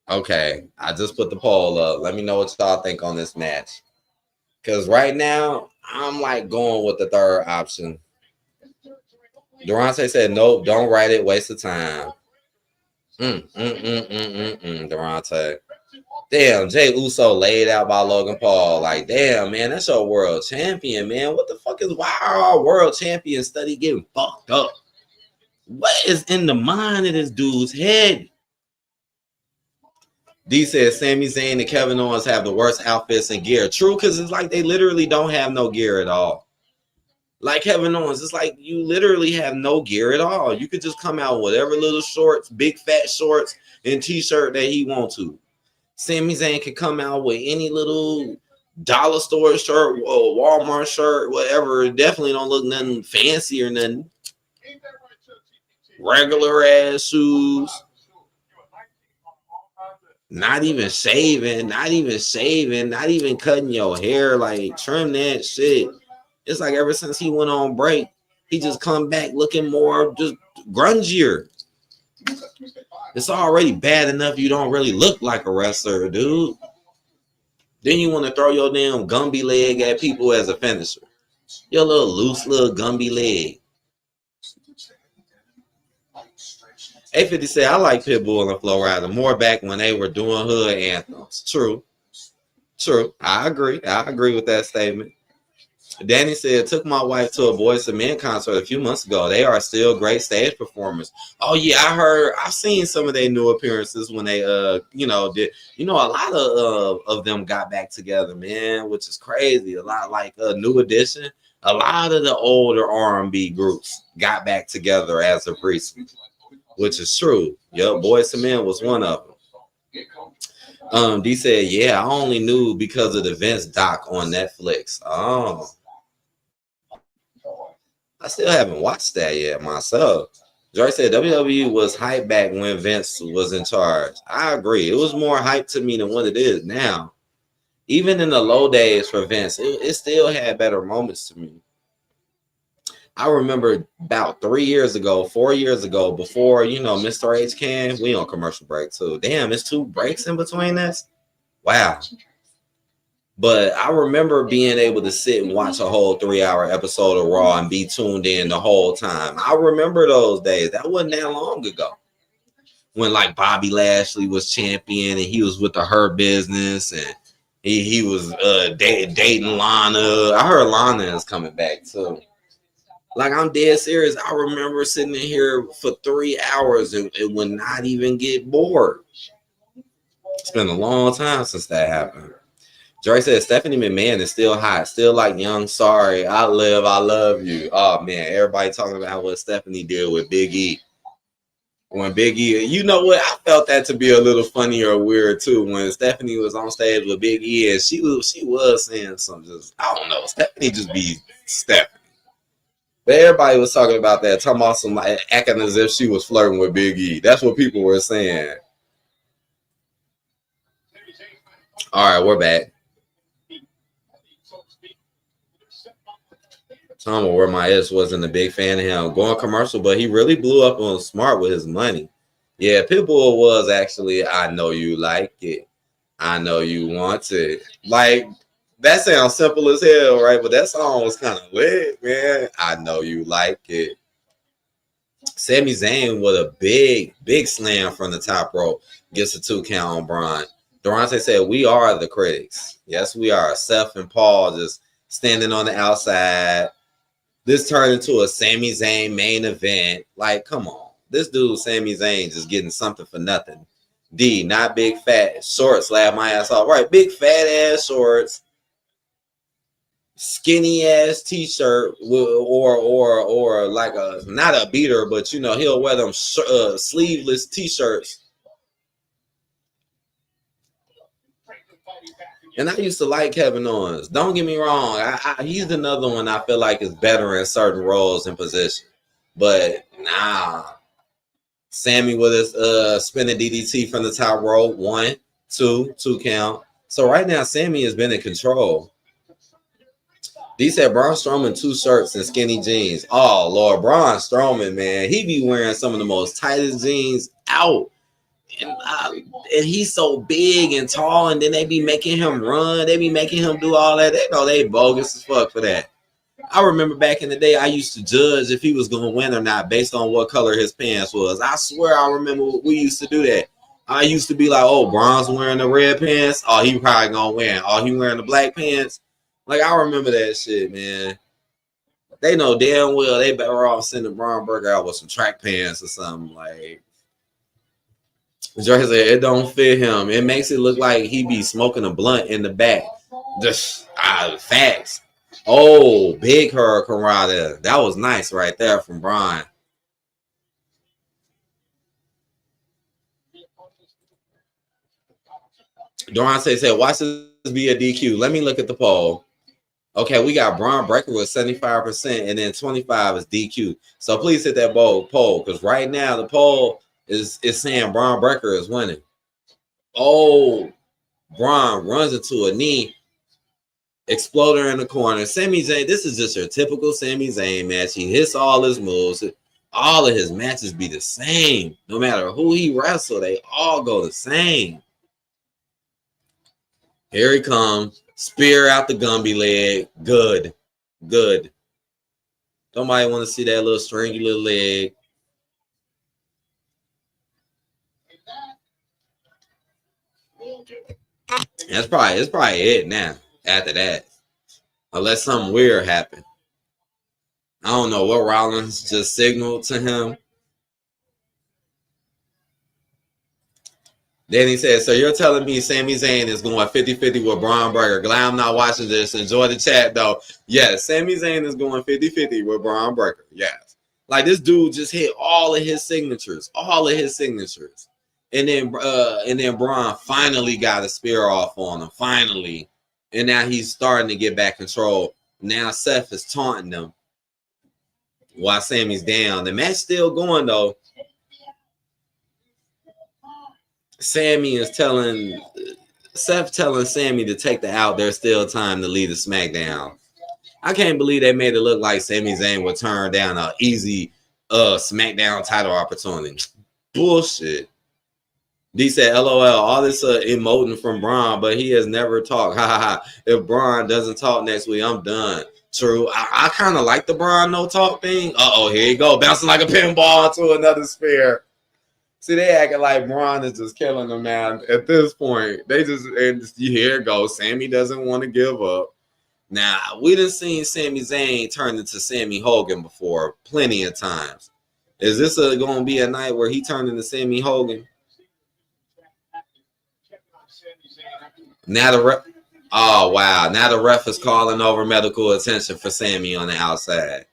Okay, I just put the poll up. Let me know what y'all think on this match. Because right now, I'm like going with the third option. Durante said, nope, don't write it. Waste of time. Durante. Damn, Jay Uso laid out by Logan Paul. Like, damn, man, that's your world champion, man. What the fuck is, why are our world champions study getting fucked up? What is in the mind of this dude's head? D says Sami Zayn and Kevin Owens have the worst outfits and gear. True, because it's like they literally don't have no gear at all. Like Kevin Owens, it's like you literally have no gear at all. You could just come out with whatever little shorts, big fat shorts, and t-shirt that he wants to. Sami Zayn can come out with any little dollar store shirt or Walmart shirt, whatever. It definitely don't look nothing fancy or nothing. Regular ass shoes. Not even shaving, not even cutting your hair. Like, trim that shit. It's like ever since he went on break, he just come back looking more just grungier. It's already bad enough you don't really look like a wrestler, dude. Then you want to throw your damn Gumby leg at people as a finisher. Your little loose little Gumby leg. 850 said, I like Pitbull and Flo Rida more back when they were doing hood anthems. True. I agree with that statement. Danny said, took my wife to a Boyz II Men concert a few months ago. They are still great stage performers. Oh yeah, I've seen some of their new appearances when they a lot of them got back together, man, which is crazy. A lot like New Edition. A lot of the older R&B groups got back together as of recent, which is true. Yep, Boyz II Men was one of them. D said, yeah, I only knew because of the Vince doc on Netflix. Oh. I still haven't watched that yet myself. Joy said WWE was hype back when Vince was in charge. I agree. It was more hype to me than what it is now. Even in the low days for Vince, it still had better moments to me. I remember about 3 years ago, 4 years ago, before, Mr. H came, we on commercial break too. Damn, it's 2 breaks in between this? Wow. But I remember being able to sit and watch a whole 3-hour episode of Raw and be tuned in the whole time. I remember those days. That wasn't that long ago. When like Bobby Lashley was champion and he was with the Hurt Business and he was dating Lana. I heard Lana is coming back too. Like, I'm dead serious. I remember sitting in here for 3 hours and it would not even get bored. It's been a long time since that happened. Joy said Stephanie McMahon is still hot, still like young. Sorry, I love you. Oh man, everybody talking about what Stephanie did with Big E. When Big E, you know what? I felt that to be a little funny or weird too. When Stephanie was on stage with Big E and she was saying some just, I don't know. Stephanie just be Stephanie. But everybody was talking about that, talking about some acting as if she was flirting with Big E. That's what people were saying. All right, we're back. Tom, where my ex wasn't a big fan of him going commercial, but he really blew up on Smart with his money. Yeah, Pitbull was actually, I know you like it. I know you want it. Like, that sounds simple as hell, right? But that song was kind of lit, man. I know you like it. Sami Zayn with a big slam from the top rope. Gets a 2 count on Bron. Durante said, we are the critics. Yes, we are. Seth and Paul just standing on the outside. This turned into a Sami Zayn main event. Like, come on. This dude, Sami Zayn, just getting something for nothing. D, not big fat shorts. Laugh my ass off. Right, big fat ass shorts. Skinny ass t-shirt or like a, not a beater, but he'll wear them sleeveless t-shirts. And I used to like Kevin Owens. Don't get me wrong. He's another one I feel like is better in certain roles and positions. But nah. Sammy with his spinning DDT from the top rope. 1, 2 count. So right now, Sammy has been in control. D said Braun Strowman 2 shirts and skinny jeans. Oh, Lord. Braun Strowman, man. He be wearing some of the most tightest jeans out. And he's so big and tall, and then they be making him run. They be making him do all that. They know they bogus as fuck for that. I remember back in the day, I used to judge if he was going to win or not based on what color his pants was. I swear I remember we used to do that. I used to be like, oh, Braun's wearing the red pants. Oh, he probably going to win. Oh, he wearing the black pants. Like, I remember that shit, man. They know damn well they better off sending Braun Burger out with some track pants or something. Like, Jordan said it don't fit him. It makes it look like he be smoking a blunt in the back. Just facts. Oh, big hurricane rider. That was nice right there from Brian. Durante said, watch this be a DQ. Let me look at the poll. Okay, we got Bron Breakker with 75%, and then 25 is DQ. So please hit that poll, because right now the poll is saying Bron Breakker is winning. Oh, Bron runs into a knee. Exploder in the corner. Sami Zayn, this is just your typical Sami Zayn match. He hits all his moves. All of his matches be the same. No matter who he wrestles, they all go the same. Here he comes. Spear out the Gumby leg. Good. Good. Somebody want to see that little stringy little leg. It's probably it now after that. Unless something weird happened. I don't know what Rollins just signaled to him. Then he said, so you're telling me Sami Zayn is going 50-50 with Bron Breakker. Glad I'm not watching this. Enjoy the chat, though. Yes, Sami Zayn is going 50-50 with Bron Breakker. Yes. Like, this dude just hit all of his signatures. All of his signatures. And then Bron finally got a spear off on him. Finally. And now he's starting to get back control. Now Seth is taunting him. while Sammy's down. The match still going though. Sammy is telling Seth telling Sammy to take the out. There's still time to lead the SmackDown. I can't believe they made it look like Sami Zayn would turn down an easy SmackDown title opportunity. Bullshit. D said, LOL, all this emoting from Bron, but he has never talked. Ha ha ha. If Bron doesn't talk next week, I'm done. True. I kind of like the Bron no talk thing. Uh-oh, here you go. Bouncing like a pinball into another sphere. See, they acting like Bron is just killing them, man. At this point, they just, and here it goes. Sammy doesn't want to give up. Now, we done seen Sami Zayn turn into Sammy Hogan before plenty of times. Is this going to be a night where he turned into Sammy Hogan? Now the ref, oh wow! Now the ref is calling over medical attention for Sammy on the outside.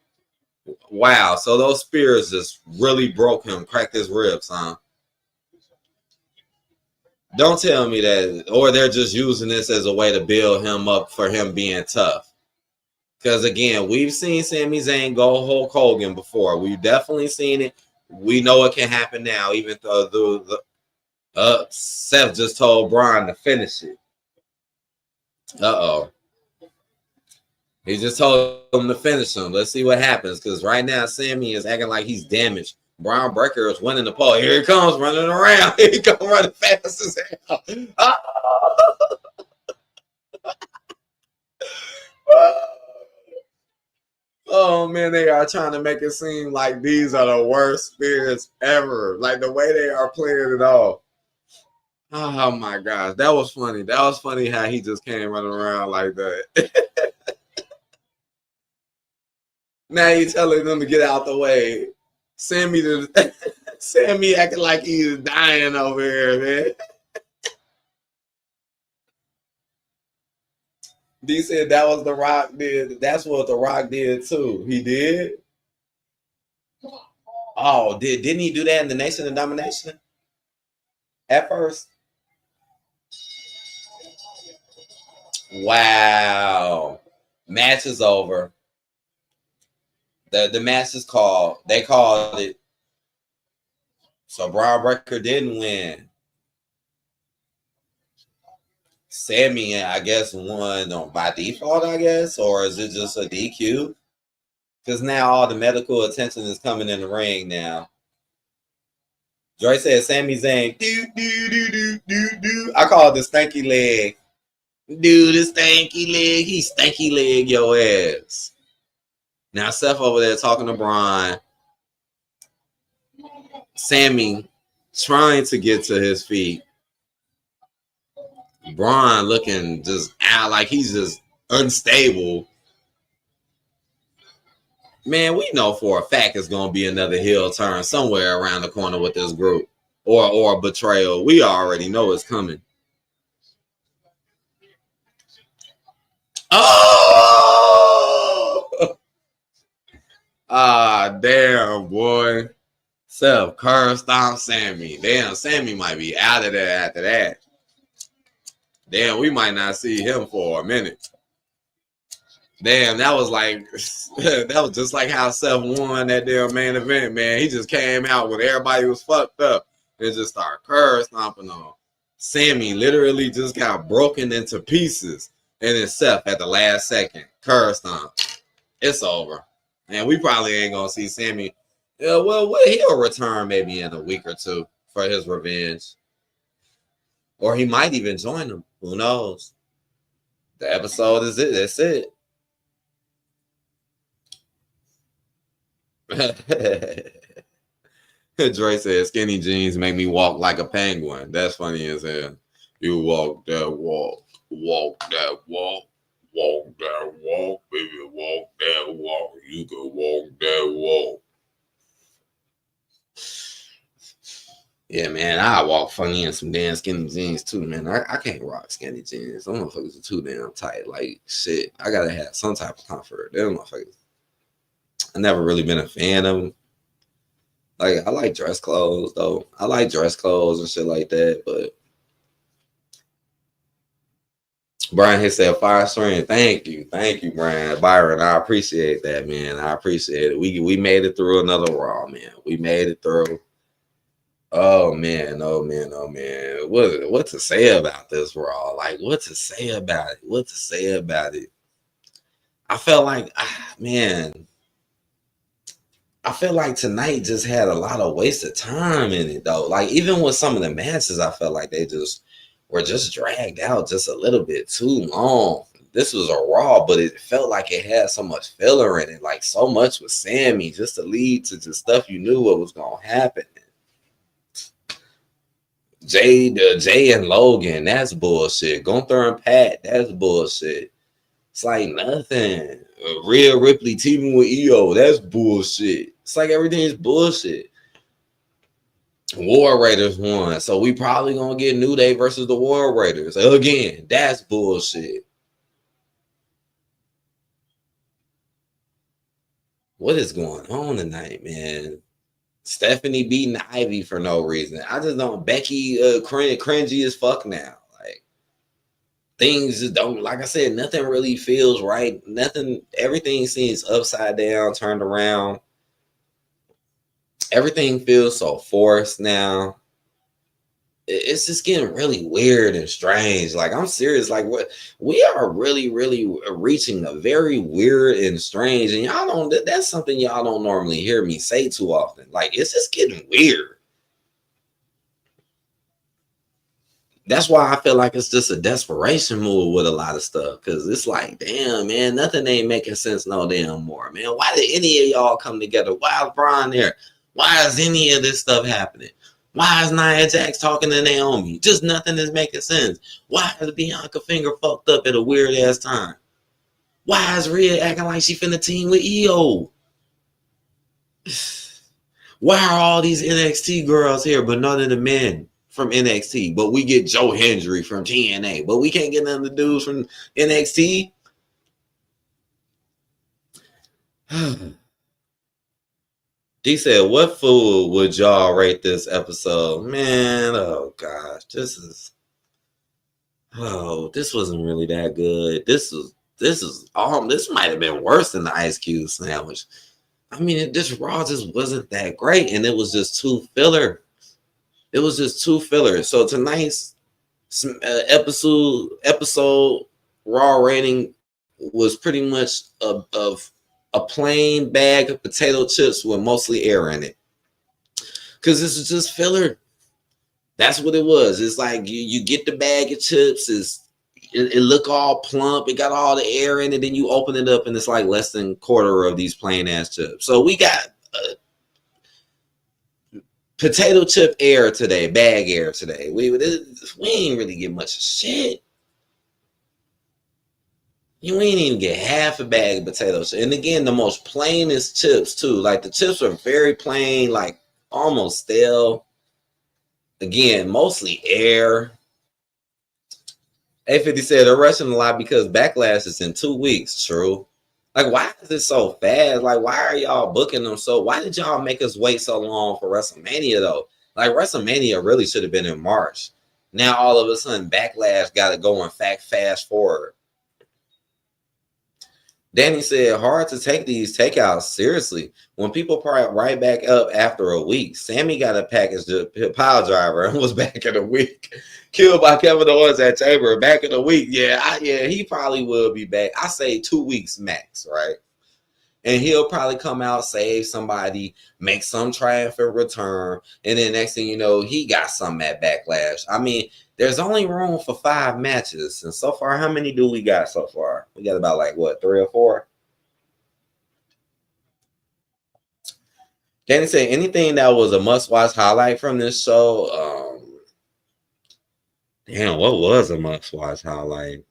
Wow! So those spears just really broke him, cracked his ribs, huh? Don't tell me that, or they're just using this as a way to build him up for him being tough. Because again, we've seen Sami Zayn go Hulk Hogan before. We've definitely seen it. We know it can happen now. Even though Seth just told Bron to finish it. Uh-oh. He just told him to finish him. Let's see what happens. Because right now, Sammy is acting like he's damaged. Bron Breakker is winning the pole. Here he comes running around. Here he comes running fast as hell. Oh, man, they are trying to make it seem like these are the worst spears ever. Like the way they are playing it off. Oh my gosh, that was funny. That was funny how he just came running around like that. Now you telling them to get out the way. Sammy acting like he's dying over here, man. D said that was The Rock did. That's what The Rock did too. He did. Oh, didn't he do that in the Nation of Domination? At first. Wow. Match is over. The match is called. They called it. So Bron Breakker didn't win. Sammy, I guess, won by default, I guess, or is it just a DQ? Because now all the medical attention is coming in the ring now. Joy said Sami Zayn, do. I call it the stanky leg. Dude, the stanky leg. He stanky leg your ass. Now Seth over there talking to Bron. Sammy trying to get to his feet. Bron looking just out like he's just unstable. Man, we know for a fact it's going to be another heel turn somewhere around the corner with this group. Or a betrayal. We already know it's coming. Oh! Damn, boy. Seth curve stomp Sammy. Damn, Sammy might be out of there after that. Damn, we might not see him for a minute. Damn, that was just like how Seth won that damn main event, man. He just came out when everybody was fucked up and just started curve stomping on. Sammy literally just got broken into pieces. And then Seth at the last second, curve stomp. It's over. And we probably ain't gonna see Sammy. Well, he'll return maybe in a week or two for his revenge. Or he might even join them. Who knows? The episode is it. That's it. Dre said, skinny jeans make me walk like a penguin. That's funny as hell. You walk that walk. Walk that walk. Walk that walk. Baby, walk that walk. You can walk that walk. Yeah, man, I walk funny in some damn skinny jeans too, man. I can't rock skinny jeans. Those motherfuckers are too damn tight. Like, shit, I gotta have some type of comfort. Them motherfuckers. I never really been a fan of them. Like, I like dress clothes, though. I like dress clothes and shit like that, but Brian has said 5 string. Thank you, Brian. Byron, I appreciate that, man. I appreciate it. We made it through another Raw, man. We made it through. Oh man, oh man, oh man. What to say about this Raw? Like, what to say about it? What to say about it? I felt like, man, I feel like tonight just had a lot of wasted time in it, though. Like, even with some of the matches, I felt like they just were just dragged out just a little bit too long. This was a Raw, but it felt like it had so much filler in it. Like, so much with Sammy just to lead to just stuff you knew what was going to happen. Jay and Logan, that's bullshit. Gunther and Pat, that's bullshit. It's like nothing. Rhea Ripley teaming with EO, that's bullshit. It's like everything's bullshit. War Raiders won, so we probably gonna get New Day versus the War Raiders again. That's bullshit. What is going on tonight, man? Stephanie beating Ivy for no reason. I just don't. Becky cringy as fuck now. Like, things just don't. Like I said, nothing really feels right. Nothing. Everything seems upside down, turned around. Everything feels so forced now. It's just getting really weird and strange. Like, I'm serious. Like, what we are really, really reaching a very weird and strange. And y'all don't. That's something y'all don't normally hear me say too often. Like, it's just getting weird. That's why I feel like it's just a desperation move with a lot of stuff. Cause it's like, damn, man, nothing ain't making sense no damn more, man. Why did any of y'all come together? Why is Bron there? Why is any of this stuff happening? Why is Nia Jax talking to Naomi? Just nothing is making sense. Why is Bianca Finger fucked up at a weird ass time? Why is Rhea acting like she finna team with EO? Why are all these NXT girls here, but none of the men from NXT? But we get Joe Hendry from TNA, but we can't get none of the dudes from NXT. He said, what food would y'all rate this episode? Man, oh gosh, this wasn't really that good. This might have been worse than the Ice Cube sandwich. I mean, this Raw just wasn't that great, and it was just too filler. It was just too filler. So tonight's episode Raw rating was pretty much of a plain bag of potato chips with mostly air in it. Because this is just filler. That's what it was. It's like you get the bag of chips, it look all plump, it got all the air in it, then you open it up and it's like less than a quarter of these plain ass chips. So we got potato chip air today, bag air today. We ain't really get much shit. You ain't even get half a bag of potatoes. And again, the most plainest chips too. Like, the chips are very plain, like almost stale. Again, mostly air. A50 said they're rushing a lot because Backlash is in 2 weeks. True. Like, why is it so fast? Like, why are y'all booking them so? Why did y'all make us wait so long for WrestleMania though? Like, WrestleMania really should have been in March. Now all of a sudden Backlash got to go and fast forward. Danny said, hard to take these takeouts seriously when people part right back up after a week. Sammy got a package pile driver and was back in a week. Killed by Kevin Owens at Chamber back in a week. Yeah, he probably will be back. I say 2 weeks max, right? And he'll probably come out, save somebody, make some triumphant return, and then next thing you know, he got something at Backlash. I mean, there's only room for 5 matches. And so far, how many do we got so far? We got about, like, what, 3 or 4? Can you say anything that was a must-watch highlight from this show? Damn, what was a must-watch highlight?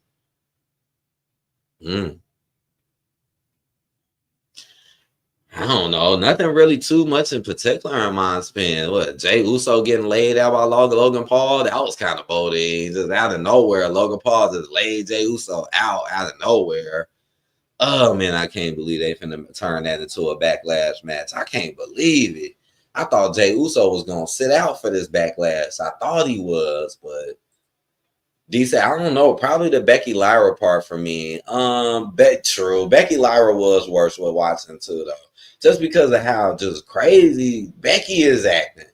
I don't know. Nothing really too much in particular in my opinion. What, Jay Uso getting laid out by Logan Paul? That was kind of bold. Just out of nowhere, Logan Paul just laid Jay Uso out of nowhere. Oh, man, I can't believe they finna turn that into a Backlash match. I can't believe it. I thought Jay Uso was going to sit out for this Backlash. I thought he was, but Decent. I don't know. Probably the Becky Lyra part for me. True. Becky Lyra was worse with watching too, though. Just because of how just crazy Becky is acting.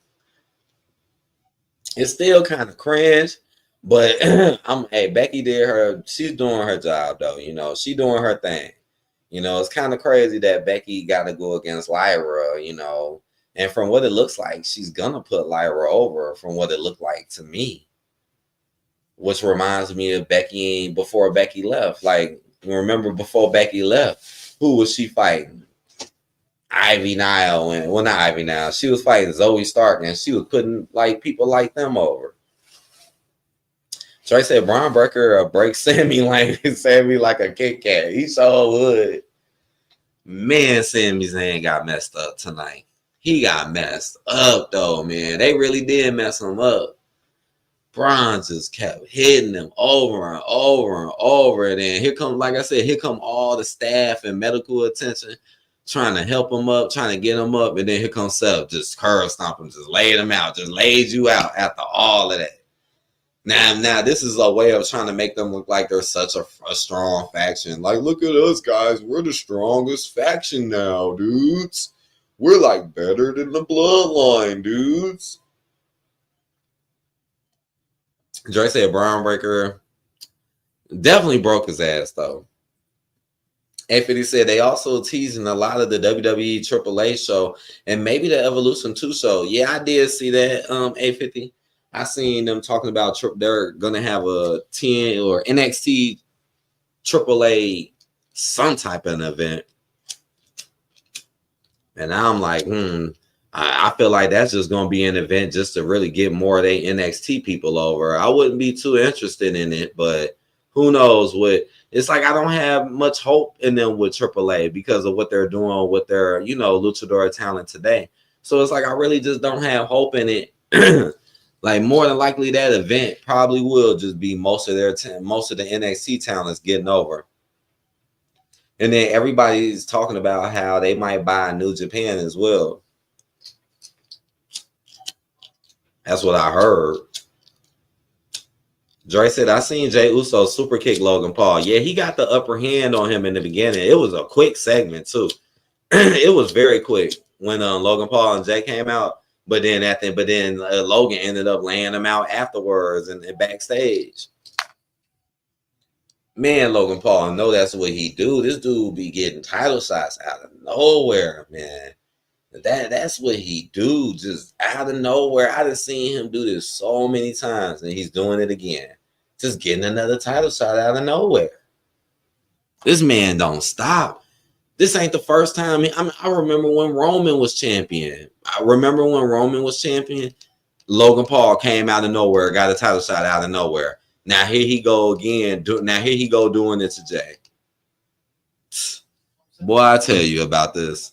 It's still kind of cringe, but hey, Becky did her. She's doing her job though. She doing her thing. It's kind of crazy that Becky got to go against Lyra. And from what it looks like, she's gonna put Lyra over. From what it looked like to me. Which reminds me of Becky before Becky left. Like, remember before Becky left, who was she fighting? Ivy Nile. Well, not Ivy Nile. She was fighting Zoe Stark, and she was putting people like them over. Trey said Bron Breakker breaks Sammy like a Kit Kat. He so would. Man, Sami Zayn got messed up tonight. He got messed up though, man. They really did mess him up. Bron just kept hitting him over and over and over. And then here come, like I said, here come all the staff and medical attention trying to help him up, trying to get him up. And then here comes Seth, just curl stomp him, just laid him out, just laid you out after all of that. Now this is a way of trying to make them look like they're such a strong faction. Like, look at us, guys. We're the strongest faction now, dudes. We're like better than the bloodline, dudes. Dre said Bron Breakker definitely broke his ass, though. A50 said they also teasing a lot of the WWE AAA show and maybe the Evolution 2 show. Yeah, I did see that, A50. I seen them talking about they're going to have a 10 or NXT AAA some type of an event. And I'm like, I feel like that's just going to be an event just to really get more of their NXT people over. I wouldn't be too interested in it, but who knows what. It's like I don't have much hope in them with AAA because of what they're doing with their, luchador talent today. So it's like I really just don't have hope in it. Like more than likely that event probably will just be most of the NXT talents getting over. And then everybody's talking about how they might buy New Japan as well. That's what I heard. Dre said, I seen Jey Uso super kick Logan Paul. Yeah, he got the upper hand on him in the beginning. It was a quick segment, too. It was very quick when Logan Paul and Jey came out. But then Logan ended up laying him out afterwards and backstage. Man, Logan Paul, I know that's what he do. This dude be getting title shots out of nowhere, man. That's what he do, just out of nowhere. I done seen him do this so many times, and he's doing it again. Just getting another title shot out of nowhere. This man don't stop. This ain't the first time. I remember when Roman was champion. Logan Paul came out of nowhere, got a title shot out of nowhere. Now here he go again. Now here he go doing it to Jey. Boy, I tell you about this.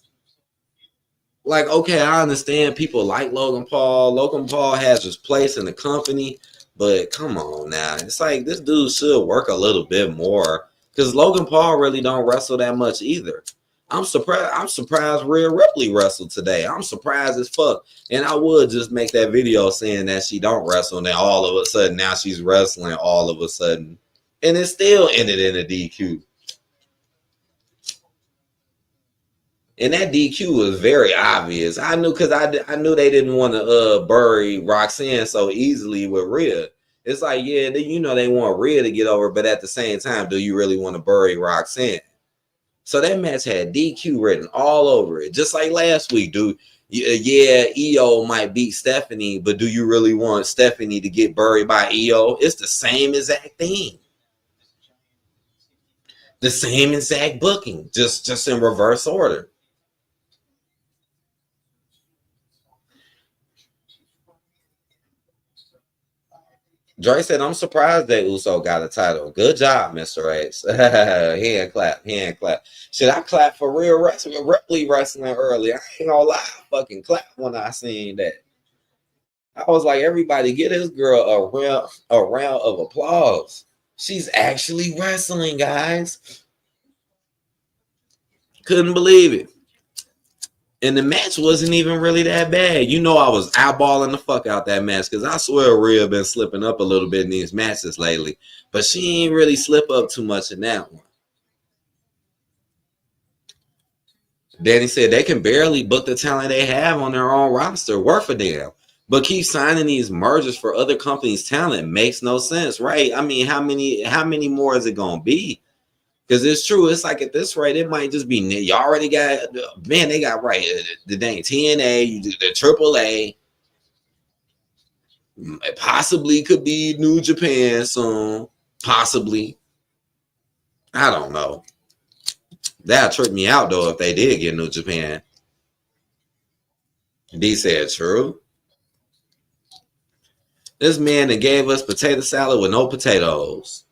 Like, okay, I understand people like Logan Paul. Logan Paul has his place in the company, but come on now. It's like this dude should work a little bit more because Logan Paul really don't wrestle that much either. I'm surprised Rhea Ripley wrestled today. I'm surprised as fuck. And I would just make that video saying that she don't wrestle, and then all of a sudden now she's wrestling all of a sudden. And it still ended in a DQ. And that DQ was very obvious. I knew because I knew they didn't want to bury Roxanne so easily with Rhea. It's like, yeah, they want Rhea to get over, but at the same time, do you really want to bury Roxanne? So that match had DQ written all over it, just like last week, dude. Yeah, Io might beat Stephanie, but do you really want Stephanie to get buried by Io? It's the same exact thing. The same exact booking, just in reverse order. Dre said, I'm surprised that Uso got a title. Good job, Mr. X. Hand clap. Should I clap for real wrestling? Ripley wrestling early. I ain't gonna lie. I fucking clap when I seen that. I was like, everybody get this girl a round of applause. She's actually wrestling, guys. Couldn't believe it. And the match wasn't even really that bad. You know, I was eyeballing the fuck out that match because I swear Rhea been slipping up a little bit in these matches lately. But she ain't really slip up too much in that one. Danny said they can barely book the talent they have on their own roster. Worth a damn. But keep signing these mergers for other companies' talent makes no sense, right? I mean, how many more is it gonna be? Because it's true. It's like at this rate, it might just be you already got, man, they got right the dang TNA, you do the AAA. It possibly could be New Japan soon. Possibly. I don't know. That'll trip me out though if they did get New Japan. D said true. This man that gave us potato salad with no potatoes.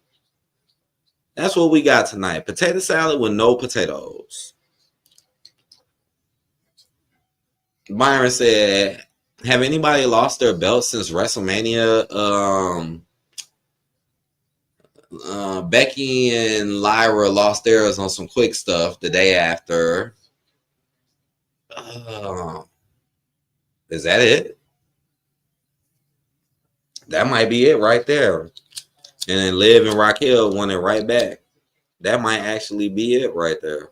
That's what we got tonight. Potato salad with no potatoes. Byron said, have anybody lost their belt since WrestleMania? Becky and Lyra lost theirs on some quick stuff the day after. Is that it? That might be it right there. And then Liv and Raquel won it right back. That might actually be it right there.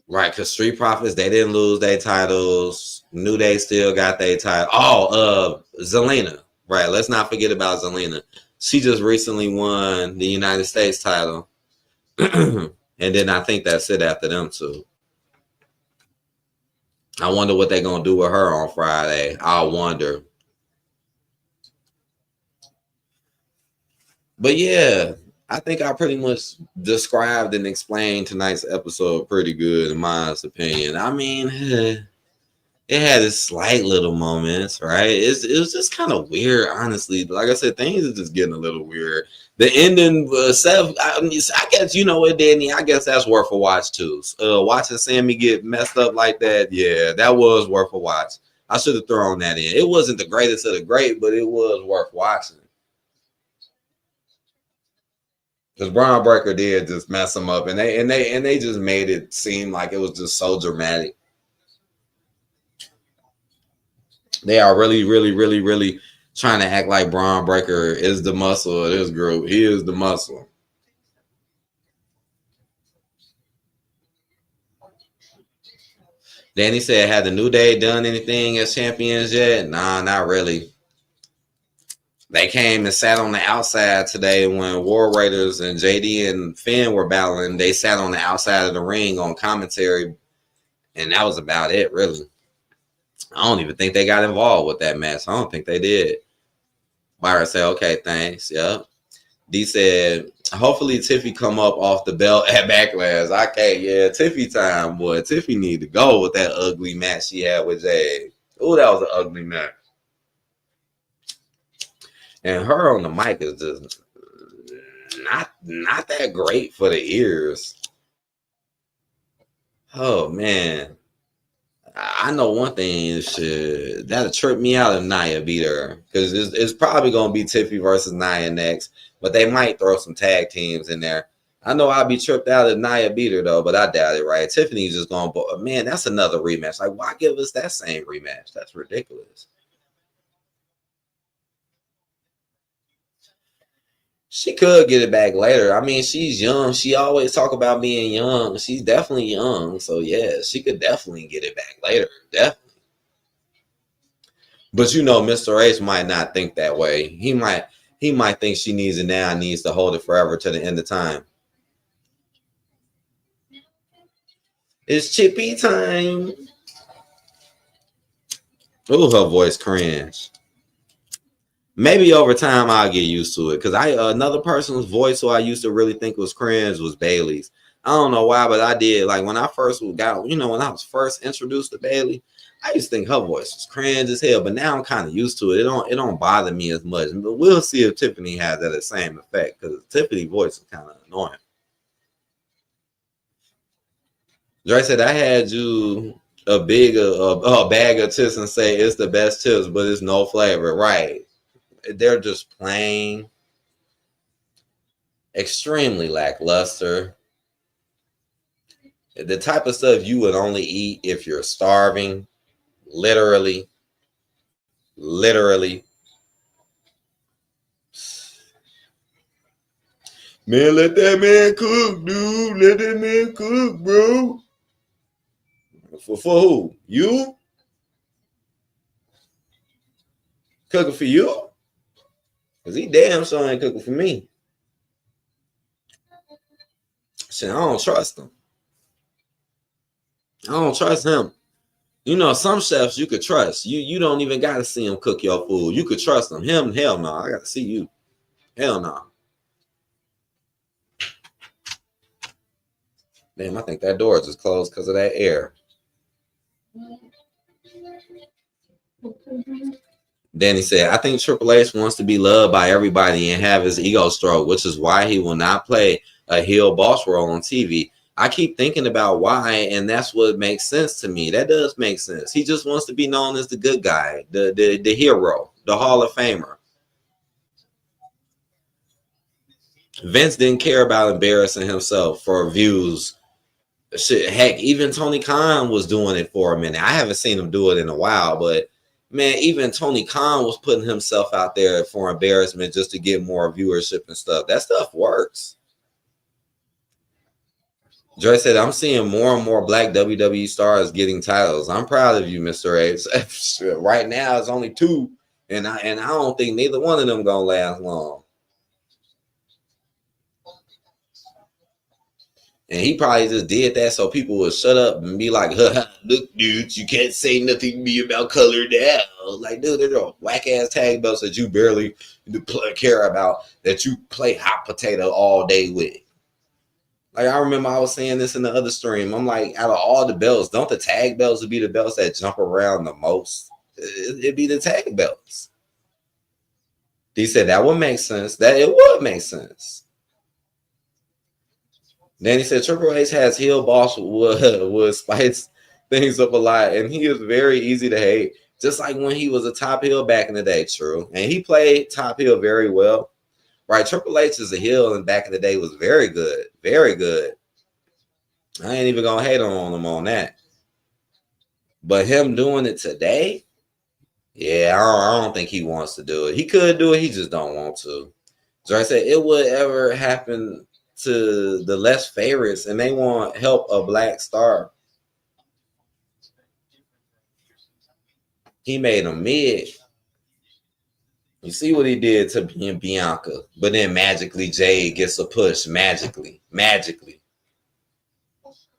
Right, because Street Profits, they didn't lose their titles. New Day still got their title. Oh, Zelina. Right, let's not forget about Zelina. She just recently won the United States title. And then I think that's it after them two. I wonder what they're going to do with her on Friday. I wonder. But yeah, I think I pretty much described and explained tonight's episode pretty good in my opinion. I mean, it had its slight little moments, right? It was just kind of weird, honestly. Like I said, things are just getting a little weird. The ending, Seth, I guess, you know what, Danny, I guess that's worth a watch too. Watching Sammy get messed up like that, yeah, that was worth a watch. I should have thrown that in. It wasn't the greatest of the great, but it was worth watching. Because Bron Breakker did just mess them up, and they just made it seem like it was just so dramatic. They are really, really, really, really trying to act like Bron Breakker is the muscle of this group. He is the muscle. Danny said, "Had the New Day done anything as champions yet?" Nah, not really. They came and sat on the outside today when War Raiders and JD and Finn were battling. They sat on the outside of the ring on commentary, and that was about it, really. I don't even think they got involved with that match. I don't think they did. Byron said, okay, thanks. Yep. D said, hopefully Tiffy come up off the belt at Backlash. Okay, yeah, Tiffy time, boy. Tiffy need to go with that ugly match she had with Jade. Oh, that was an ugly match. And her on the mic is just not that great for the ears. Oh, man. I know one thing that'll trip me out if Nia beat her, because it's probably gonna be Tiffy versus Nia next, but they might throw some tag teams in there. I know I'll be tripped out if Nia beat her though, but I doubt it. Right? Tiffany's just gonna, man, that's another rematch. Like, why give us that same rematch? That's ridiculous. She could get it back later. I mean, she's young. She always talk about being young. She's definitely young. So, yeah, she could definitely get it back later. Definitely. But, you know, Mr. H might not think that way. He might think she needs it now and needs to hold it forever to the end of time. It's Chippy time. Oh, her voice cringe. Maybe over time I'll get used to it, because another person's voice who I used to really think was cringe was Bailey's. I don't know why, but I did. Like when I first when I was first introduced to Bailey, I used to think her voice was cringe as hell. But now I'm kind of used to it. It don't bother me as much. But we'll see if Tiffany has that same effect, because Tiffany's voice is kind of annoying. Dre said, I had you a bag of chips and say it's the best chips, but it's no flavor. Right. They're just plain. extremely lackluster. The type of stuff you would only eat if you're starving. Literally. Man, let that man cook, dude. Let that man cook, bro. For who? You? Cooking for you? Because he damn sure ain't cooking for me. Shit, I don't trust him. I don't trust him. You know, some chefs you could trust. You don't even got to see him cook your food. You could trust him. Him, hell no. I got to see you. Hell no. Damn, I think that door just closed because of that air. Danny said, I think Triple H wants to be loved by everybody and have his ego stroke, which is why he will not play a heel boss role on TV. I keep thinking about why, and that's what makes sense to me. That does make sense. He just wants to be known as the good guy, the hero, the Hall of Famer. Vince didn't care about embarrassing himself for views. Shit, heck, even Tony Khan was doing it for a minute. I haven't seen him do it in a while, but man, even Tony Khan was putting himself out there for embarrassment just to get more viewership and stuff. That stuff works. Dre said, I'm seeing more and more black WWE stars getting titles. I'm proud of you, Mr. H. Right now, it's only 2, and I don't think neither one of them gonna last long. And he probably just did that so people would shut up and be like, look, dude, you can't say nothing to me about color now. Like, dude, they're whack-ass tag belts that you barely care about, that you play hot potato all day with. Like, I remember I was saying this in the other stream. I'm like, out of all the belts, don't the tag belts be the belts that jump around the most? It'd be the tag belts. He said that would make sense. That it would make sense. Then he said Triple H has heel boss would spice things up a lot, and he is very easy to hate. Just like when he was a top heel back in the day, true. And he played top heel very well. Right, Triple H is a heel, and back in the day was very good. Very good. I ain't even gonna hate on him on that. But him doing it today, yeah, I don't think he wants to do it. He could do it, he just don't want to. So I said it would ever happen to the less favorites, and they want help a black star. He made him mid. You see what he did to Bianca, but then magically Jade gets a push magically.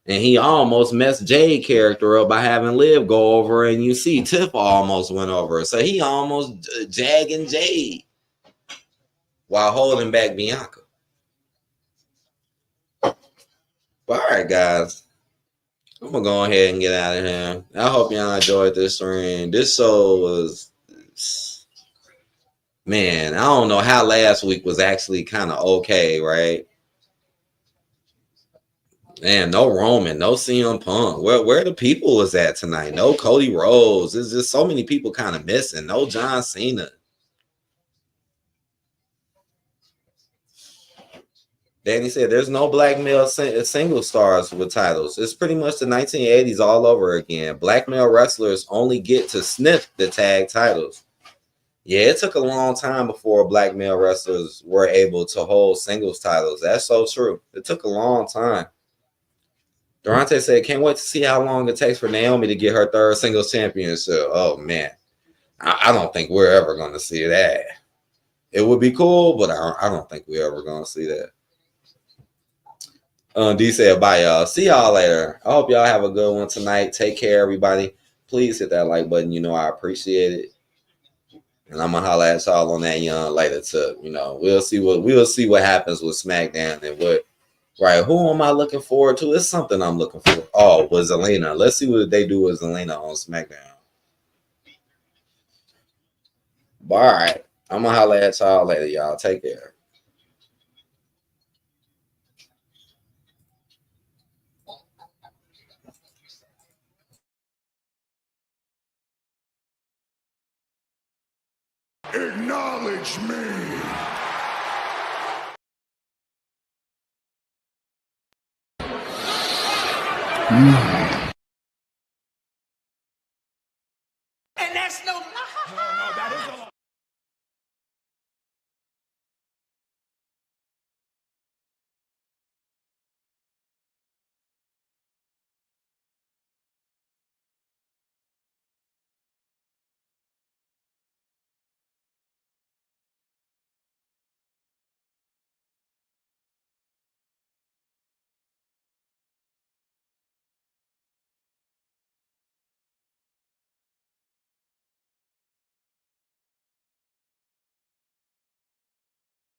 And he almost messed Jade character up by having Liv go over, and you see Tiff almost went over. So he almost jagging Jade while holding back Bianca. But all right, guys. I'm going to go ahead and get out of here. I hope y'all enjoyed this stream. This show was... Man, I don't know how last week was actually kind of okay, right? Man, no Roman, no CM Punk. Where the people was at tonight? No Cody Rhodes. There's just so many people kind of missing. No John Cena. Danny said there's no black male single stars with titles. It's pretty much the 1980s all over again. Black male wrestlers only get to sniff the tag titles. Yeah, it took a long time before black male wrestlers were able to hold singles titles. That's so true. It took a long time. Durante said, can't wait to see how long it takes for Naomi to get her 3rd singles championship. Oh, man. I don't think we're ever going to see that. It would be cool, but I don't think we're ever going to see that. D said, bye, y'all. See y'all later. I hope y'all have a good one tonight. Take care, everybody. Please hit that like button. You know I appreciate it. And I'm gonna holler at y'all on that young later too. You know, we'll see what happens with SmackDown and what. Right, who am I looking forward to? It's something I'm looking for. Oh, with Zelina. Let's see what they do with Zelina on SmackDown. But all right, I'm gonna holler at y'all later, y'all. Take care. Acknowledge me. And that's no